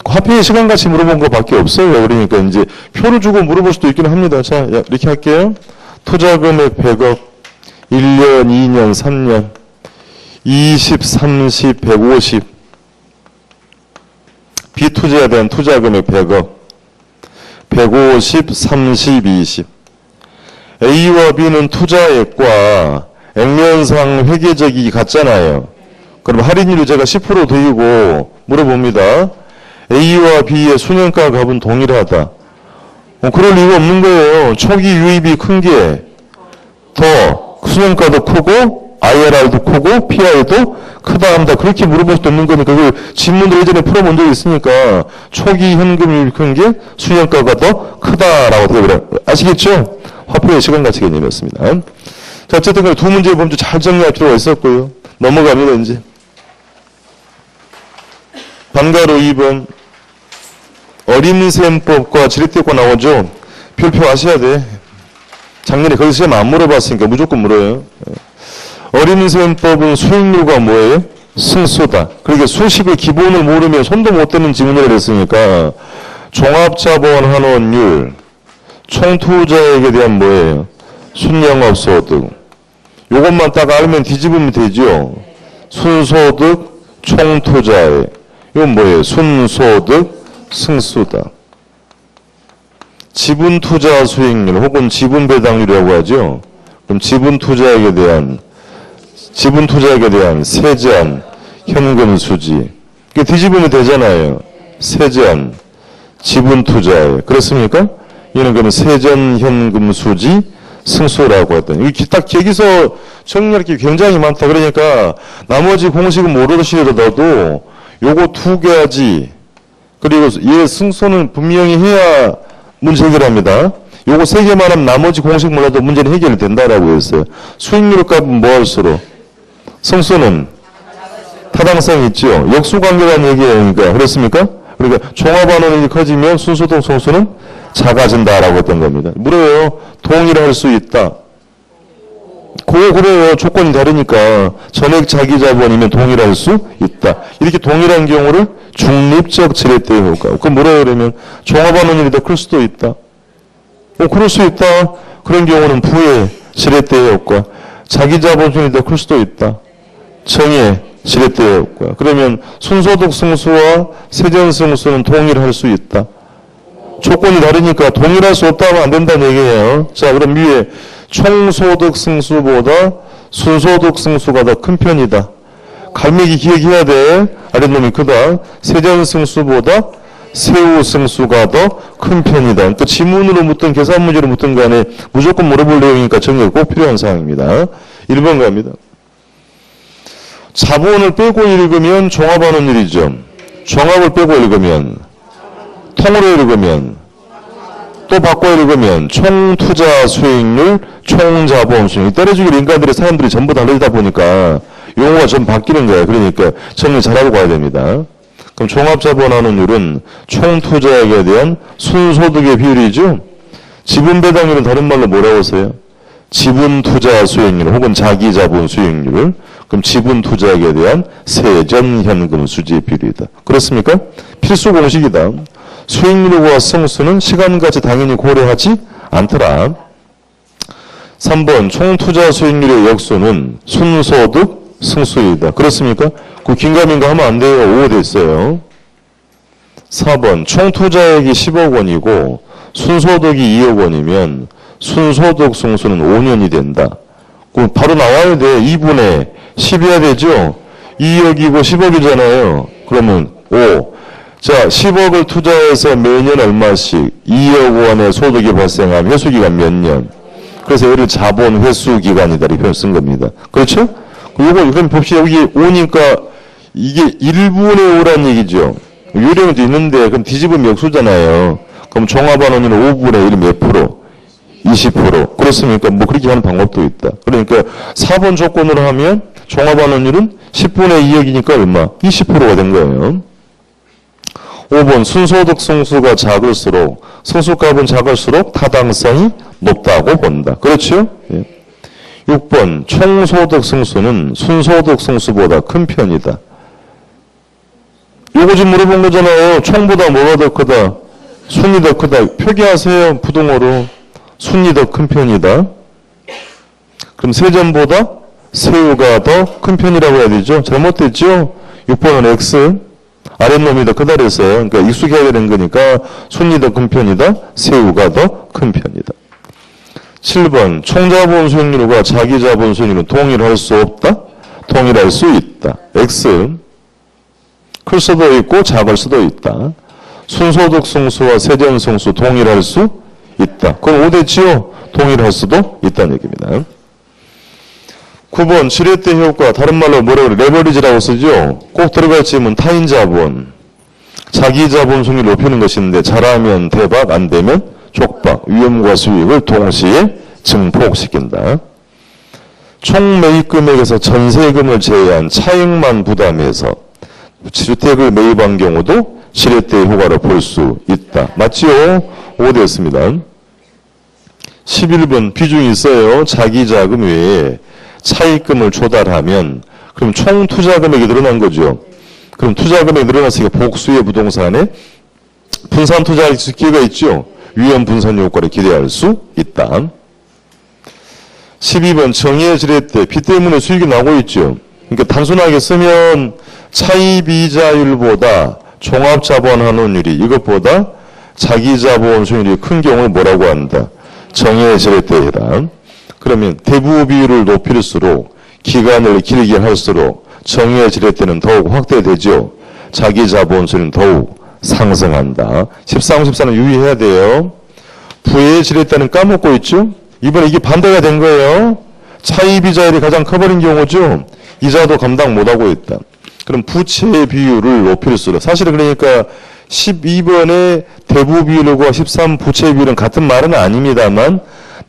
S1: 화폐의 시간같이 물어본 것밖에 없어요. 그러니까 이제 표를 주고 물어볼 수도 있긴 합니다. 자, 이렇게 할게요. 투자 금액 100억, 1년, 2년, 3년, 20, 30, 150. 비투자에 대한 투자 금액 100억, 150, 30, 20. A와 B는 투자액과 액면상 회계적이 같잖아요. 그럼 할인율이 제가 10% 드리고 물어봅니다. A와 B의 수년가 값은 동일하다. 그럴 이유가 없는 거예요. 초기 유입이 큰 게 더 수년가도 크고 IRR도 크고 PR도 크다 합니다. 그렇게 물어볼 수도 없는 거니까 그 질문을 예전에 풀어본 적이 있으니까 초기 현금 유입이 큰 게 수년가가 더 크다라고 되더라고요. 아시겠죠? 화폐의 시간가치 개념이었습니다. 자, 어쨌든 두 문제의 범주 잘 정리할 필요가 있었고요. 넘어갑니다, 이제. 반가로 2번. 어림셈법과 지렛대고 나오죠? 별표 아셔야 돼. 작년에 거기서 시험 안 물어봤으니까 무조건 물어요. 어림셈법은 수익률가 뭐예요? 승수다. 그러니까 수식의 기본을 모르면 손도 못 대는 지문이라 그랬으니까 종합자본 환원율, 총투자액에 대한 뭐예요? 순영업소득. 요것만 딱 알면 뒤집으면 되죠. 순소득, 총투자액. 이건 뭐예요? 순소득, 승수다. 지분투자 수익률 혹은 지분배당률이라고 하죠. 그럼 지분투자액에 대한 세전, 현금 수지. 이게 뒤집으면 되잖아요. 세전, 지분투자액. 그렇습니까? 이는 그러면 세전, 현금 수지, 승수라고 했더니 이게 딱 여기서 정리할 게 굉장히 많다. 그러니까 나머지 공식은 모르시더라도 요거 두 가지 그리고 얘 승수는 분명히 해야 문제 해결합니다. 요거 세 개만 하면 나머지 공식 몰라도 문제는 해결이 된다라고 했어요. 수익률 값은 뭐 할수록 승수는 타당성이 있죠. 역수관계라는 얘기예요. 그러니까 그렇습니까? 그러니까 종합환원이 커지면 순수동 승수는 작아진다라고 했던 겁니다. 물어요. 동일할 수 있다. 그래요. 조건이 다르니까 전액 자기자본이면 동일할 수 있다. 이렇게 동일한 경우를 중립적 지렛대 효과. 그럼 뭐래요? 그러면 종합환원율이 더 클 수도 있다. 그럴 수 있다. 그런 경우는 부의 지렛대 효과. 자기자본순이 더 클 수도 있다. 정의 지렛대 효과. 그러면 순소득 승수와 세전 승수는 동일할 수 있다. 조건이 다르니까 동일할 수 없다면 안 된다는 얘기예요. 자, 그럼 위에 총소득 승수보다 순소득 승수가 더 큰 편이다. 갈매기 기억해야 돼. 아랫놈이 크다. 세전 승수보다 세후 승수가 더 큰 편이다. 그러니까 지문으로 묻든 계산 문제로 묻든 간에 무조건 물어볼 내용이니까 정리가 꼭 필요한 사항입니다. 1번 갑니다. 자본을 빼고 읽으면 종합하는 일이죠. 종합을 빼고 읽으면, 통으로 읽으면, 또 바꿔 읽으면 총투자 수익률, 총자본 수익률. 때려주기로 인간들의 사람들이 전부 다르다 보니까 용어가 좀 바뀌는 거예요. 그러니까 정리 잘하고 가야 됩니다. 그럼 종합자본환원율은 총투자액에 대한 순소득의 비율이죠. 지분배당률은 다른 말로 뭐라고 써요? 지분투자 수익률 혹은 자기자본 수익률. 그럼 지분투자액에 대한 세전현금 수지의 비율이다. 그렇습니까? 필수 공식이다. 수익률과 승수는 시간같이 당연히 고려하지 않더라. 3번 총투자 수익률의 역수는 순소득 승수이다. 그렇습니까? 그 긴가민가 하면 안 돼요. 5호 됐어요. 4번 총투자액이 10억 원이고 순소득이 2억 원이면 순소득 승수는 5년이 된다. 그럼 바로 나와야 돼. 2분의 10이어야 되죠. 2억이고 10억이잖아요. 그러면 5. 자, 10억을 투자해서 매년 얼마씩 2억 원의 소득이 발생하면 회수기간 몇 년. 그래서 얘를 자본 회수기간이다. 이렇게 표현 쓴 겁니다. 그렇죠? 이거 그럼 봅시다. 여기 5니까 이게 1분의 5란 얘기죠. 요령도 있는데 그럼 뒤집으면 역수잖아요. 그럼 종합환원율은 5분의 1 몇 프로? 20%. 그렇습니까? 뭐 그렇게 하는 방법도 있다. 그러니까 4번 조건으로 하면 종합환원율은 10분의 2억이니까 얼마? 20%가 된 거예요. 5번 순소득 승수가 작을수록 승수값은 작을수록 타당성이 높다고 본다. 그렇죠? 예. 6번 총소득 승수는 순소득 승수보다 큰 편이다. 요거 지금 물어본 거잖아요. 총보다 뭐가 더 크다? 순이 더 크다. 표기하세요. 부동어로. 순이 더 큰 편이다. 그럼 세전보다 세후가 더 큰 편이라고 해야 되죠? 잘못됐죠? 6번은 X. 아랫놈이 더 크다 그랬어요. 그러니까 익숙해야 되는 거니까 순이 더 큰 편이다. 세후가 더 큰 편이다. 7번 총자본 수익률과 자기자본 수익률은 동일할 수 없다. 동일할 수 있다. X. 클 수도 있고 작을 수도 있다. 순소득 승수와 세전 승수 동일할 수 있다. 그럼 5대지요? 동일할 수도 있다는 얘기입니다. 9번 지렛대 효과, 다른 말로 뭐라고 그래? 레버리지라고 쓰죠? 꼭 들어갈 질문 타인 자본, 자기 자본 수익률을 높이는 것인데 잘하면 대박, 안 되면 족박, 위험과 수익을 동시에 증폭시킨다. 총 매입 금액에서 전세금을 제외한 차익만 부담해서 주택을 매입한 경우도 지렛대 효과로 볼 수 있다. 맞지요? 5대였습니다. 11번 비중이 있어요. 자기 자금 외에 차익금을 조달하면 그럼 총 투자 금액이 늘어난 거죠. 그럼 투자 금액이 늘어났으니까 복수의 부동산에 분산 투자할 기회가 있죠. 위험 분산 효과를 기대할 수 있다. 12번 정의 지렛대 빚 때문에 수익이 나고 있죠. 그러니까 단순하게 쓰면 차입이자율보다 종합자본환원율이 이것보다 자기자본 수익률이 큰 경우를 뭐라고 한다? 정의 지렛대이다. 그러면 대부 비율을 높일수록 기간을 길게 할수록 정의 지렛대는 더욱 확대되죠. 자기자본 수익률은 더욱 상승한다. 13, 14는 유의해야 돼요. 부의 지렛대는 까먹고 있죠. 이번에 이게 반대가 된 거예요. 차입이자율이 가장 커버린 경우죠. 이자도 감당 못하고 있다. 그럼 부채 비율을 높일수록 사실은 그러니까 12번의 대부 비율과 13 부채 비율은 같은 말은 아닙니다만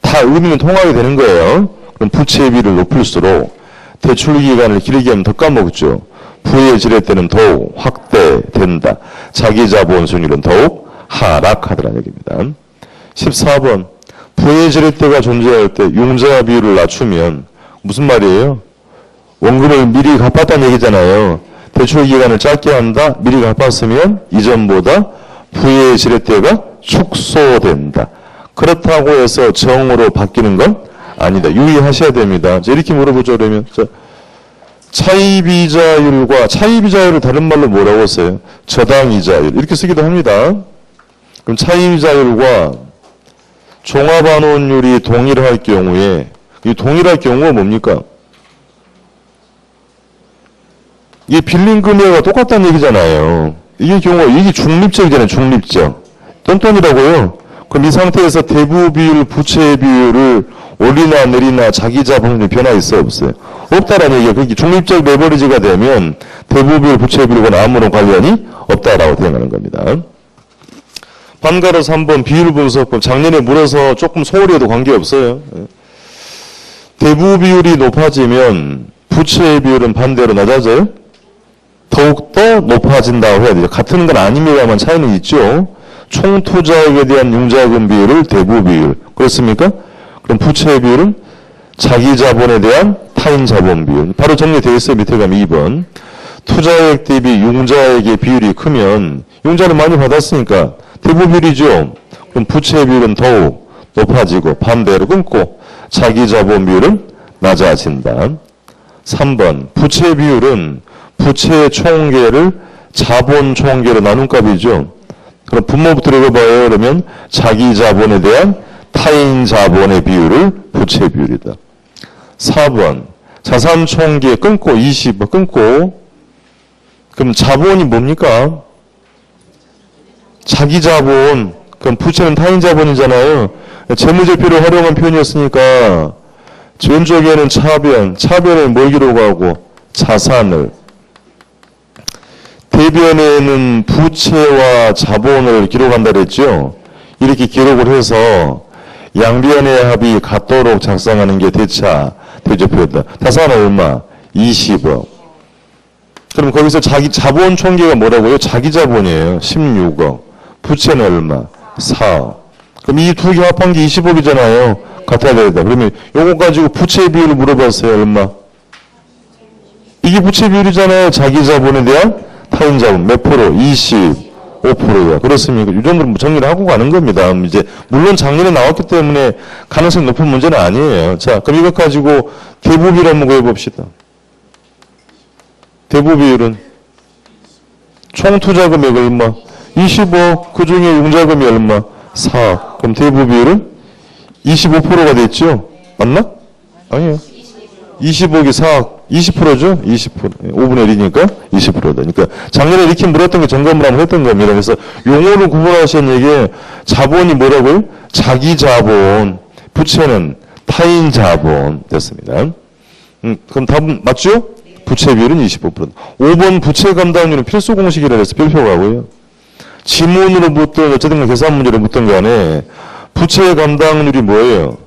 S1: 다 의미는 통하게 되는 거예요. 그럼 부채 비율을 높일수록 대출 기간을 길게 하면 더 까먹죠. 부의 지렛대는 더욱 확대된다. 자기 자본 수익률은 더욱 하락하더라는 얘기입니다. 14번 부의 지렛대가 존재할 때 융자 비율을 낮추면 무슨 말이에요? 원금을 미리 갚았다는 얘기잖아요. 대출 기간을 짧게 한다. 미리 갚았으면 이전보다 부의 지렛대가 축소된다. 그렇다고 해서 정으로 바뀌는 건 아니다. 유의하셔야 됩니다. 이렇게 물어보죠. 그러면 차입이자율과 차입이자율을 다른 말로 뭐라고 써요? 저당이자율 이렇게 쓰기도 합니다. 그럼 차입이자율과 종합안원율이 동일할 경우에 이 동일할 경우가 뭡니까? 이게 빌린 금액과 똑같다는 얘기잖아요. 이게 중립적이잖아요. 중립적. 똔똔이라고요. 그럼 이 상태에서 대부 비율, 부채 비율을 올리나 내리나 자기 자본이 변화 있어요? 없어요? 없다라는 얘기예요. 그러니까 중립적 레버리지가 되면 대부 비율, 부채 비율과는 아무런 관련이 없다라고 대응하는 겁니다. 반가로 3번 비율 분석법. 작년에 물어서 조금 소홀히 해도 관계없어요. 대부 비율이 높아지면 부채 비율은 반대로 낮아져요? 더욱더 높아진다고 해야 되죠. 같은 건 아닙니다만 차이는 있죠. 총투자액에 대한 융자금 비율을 대부 비율. 그렇습니까? 그럼 부채 비율은 자기 자본에 대한 타인 자본 비율. 바로 정리되어 있어요. 밑에 가면 2번. 투자액 대비 융자액의 비율이 크면 융자를 많이 받았으니까 대부 비율이죠. 그럼 부채 비율은 더욱 높아지고 반대로 끊고 자기 자본 비율은 낮아진다. 3번. 부채 비율은 부채의 총계를 자본 총계로 나눈 값이죠. 그럼 분모부터 읽어봐요. 그러면 자기 자본에 대한 타인 자본의 비율을 부채 비율이다. 4번. 자산 총계 끊고 20 끊고 그럼 자본이 뭡니까? 자기 자본. 그럼 부채는 타인 자본이잖아요. 재무제표를 활용한 표현이었으니까 왼쪽에는 차변에 뭘 기록하고 자산을 대변에는 부채와 자본을 기록한다 그랬죠. 이렇게 기록을 해서 양변의 합이 같도록 작성하는 게 대조표다. 자산은 얼마? 20억. 그럼 거기서 자기 자본 총계가 뭐라고요? 자기 자본이에요. 16억. 부채는 얼마? 4억. 그럼 이 두 개 합한 게 20억이잖아요. 같아야 되겠다. 그러면 요거 가지고 부채 비율을 물어봤어요. 얼마? 이게 부채 비율이잖아요. 자기 자본에 대한 타인 자본 몇 프로? 25%야. 그렇습니까? 이 정도로 정리를 하고 가는 겁니다. 이제 물론 작년에 나왔기 때문에 가능성이 높은 문제는 아니에요. 자, 그럼 이것 가지고 대부 비율 한번 구해봅시다. 대부 비율은 총 투자 금액 얼마? 25. 그 중에 융자금이 얼마? 4. 그럼 대부 비율은 25%가 됐죠? 맞나? 아니에요. 20억이 4억. 20%죠? 20%. 5분의 1이니까 20%다. 그러니까 작년에 이렇게 물었던 게 점검을 한번 했던 겁니다. 그래서 용어를 구분하시는 얘기 자본이 뭐라고요? 자기 자본. 부채는 타인 자본 됐습니다. 그럼 답은 맞죠? 부채 비율은 25%. 5번 부채 감당률은 필수 공식이라 해서 필표가고요. 지문으로 묻든 어쨌든 계산 문제로 묻든 간에 부채 감당률이 뭐예요?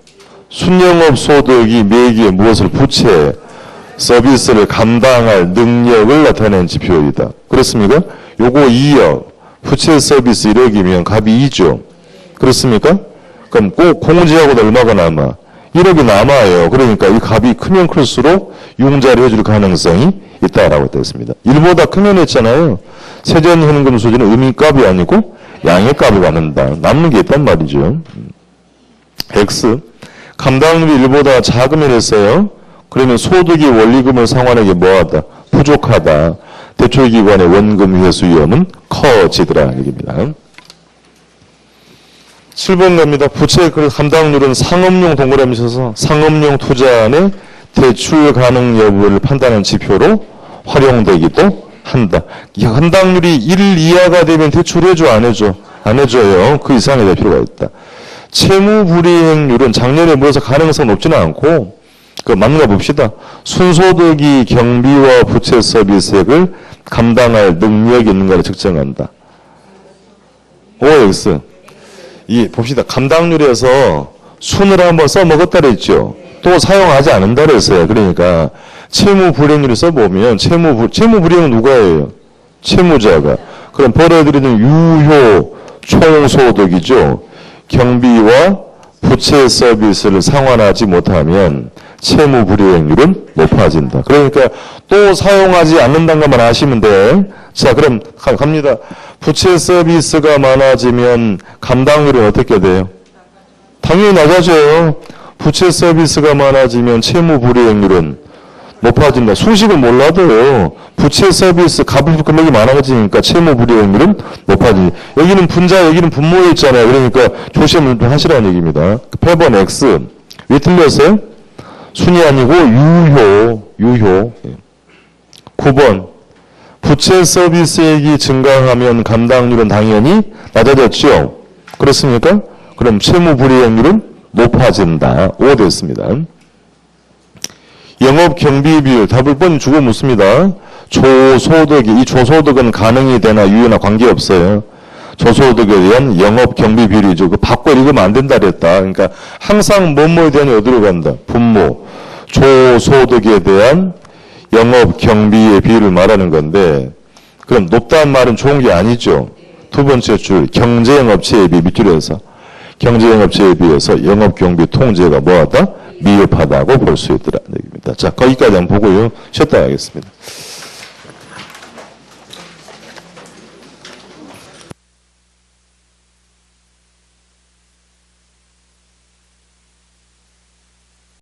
S1: 순영업 소득이 매기에 무엇을 부채 서비스를 감당할 능력을 나타내는 지표이다. 그렇습니까? 요거 2억, 부채 서비스 1억이면 값이 2죠. 그렇습니까? 그럼 꼭 공제하고도 얼마가 남아? 1억이 남아요. 그러니까 이 값이 크면 클수록 융자를 해줄 가능성이 있다라고 되어 있습니다. 1보다 크면 했잖아요. 세전현금 수지는 의미값이 아니고 양의 값을 갖는다. 남는 게 있단 말이죠. X. 감당률이 1보다 작으면 했어요. 그러면 소득이 원리금을 상환하기 뭐하다? 부족하다. 대출기관의 원금 회수 위험은 커지더라 얘기입니다. 7번 갑니다. 부채 감당률은 상업용 동그라미 쳐서 상업용 투자안의 대출 가능 여부를 판단하는 지표로 활용되기도 한다. 감당률이 1 이하가 되면 대출해줘 안 해줘? 안 해줘요. 그 이상이 될 필요가 있다. 채무불이행률은 작년에 물어서 가능성 높지는 않고 그 맞는가 봅시다. 순소득이 경비와 부채 서비스액을 감당할 능력이 있는가를 측정한다. OX. 봅시다. 감당률에서 순을 한번 써먹었다 그랬죠. 또 사용하지 않는다 그랬어요. 그러니까 채무불이행률을 써보면 채무불이행은 누가 해요? 채무자가. 그럼 벌어들이는 유효 총소득이죠. 경비와 부채 서비스를 상환하지 못하면 채무불이행률은 높아진다. 그러니까 또 사용하지 않는다는 것만 아시면 돼. 자, 그럼 갑니다. 부채 서비스가 많아지면 감당률은 어떻게 돼요? 당연히 낮아져요. 부채 서비스가 많아지면 채무불이행률은 높아진다. 수식을 몰라도요. 부채 서비스 가불 금액이 많아지니까 채무 불이익률은 높아지니. 여기는 분자, 여기는 분모에 있잖아요. 그러니까 조심을 좀 하시라는 얘기입니다. 패번 X. 왜 틀렸어요? 순이 아니고 유효. 9번. 부채 서비스액이 증가하면 감당률은 당연히 낮아졌죠. 그렇습니까? 그럼 채무 불이익률은 높아진다. 5 됐습니다. 영업 경비 비율 답을 뻔히 주고 묻습니다. 조소득이 이 조소득은 가능이 되나 유효나 관계없어요. 조소득에 대한 영업 경비 비율이죠. 그 바꿔 읽으면 안 된다 그랬다. 그러니까 항상 뭐뭐에 대한 어디로 간다. 분모. 조소득에 대한 영업 경비의 비율을 말하는 건데 그럼 높다는 말은 좋은 게 아니죠. 두 번째 줄 경쟁업체에 비해 밑줄에서 경쟁업체에 비해서 영업 경비 통제가 뭐하다? 미흡하다고 볼 수 있더라는 얘기입니다. 자, 거기까지 한번 보고요. 쉬었다 가겠습니다.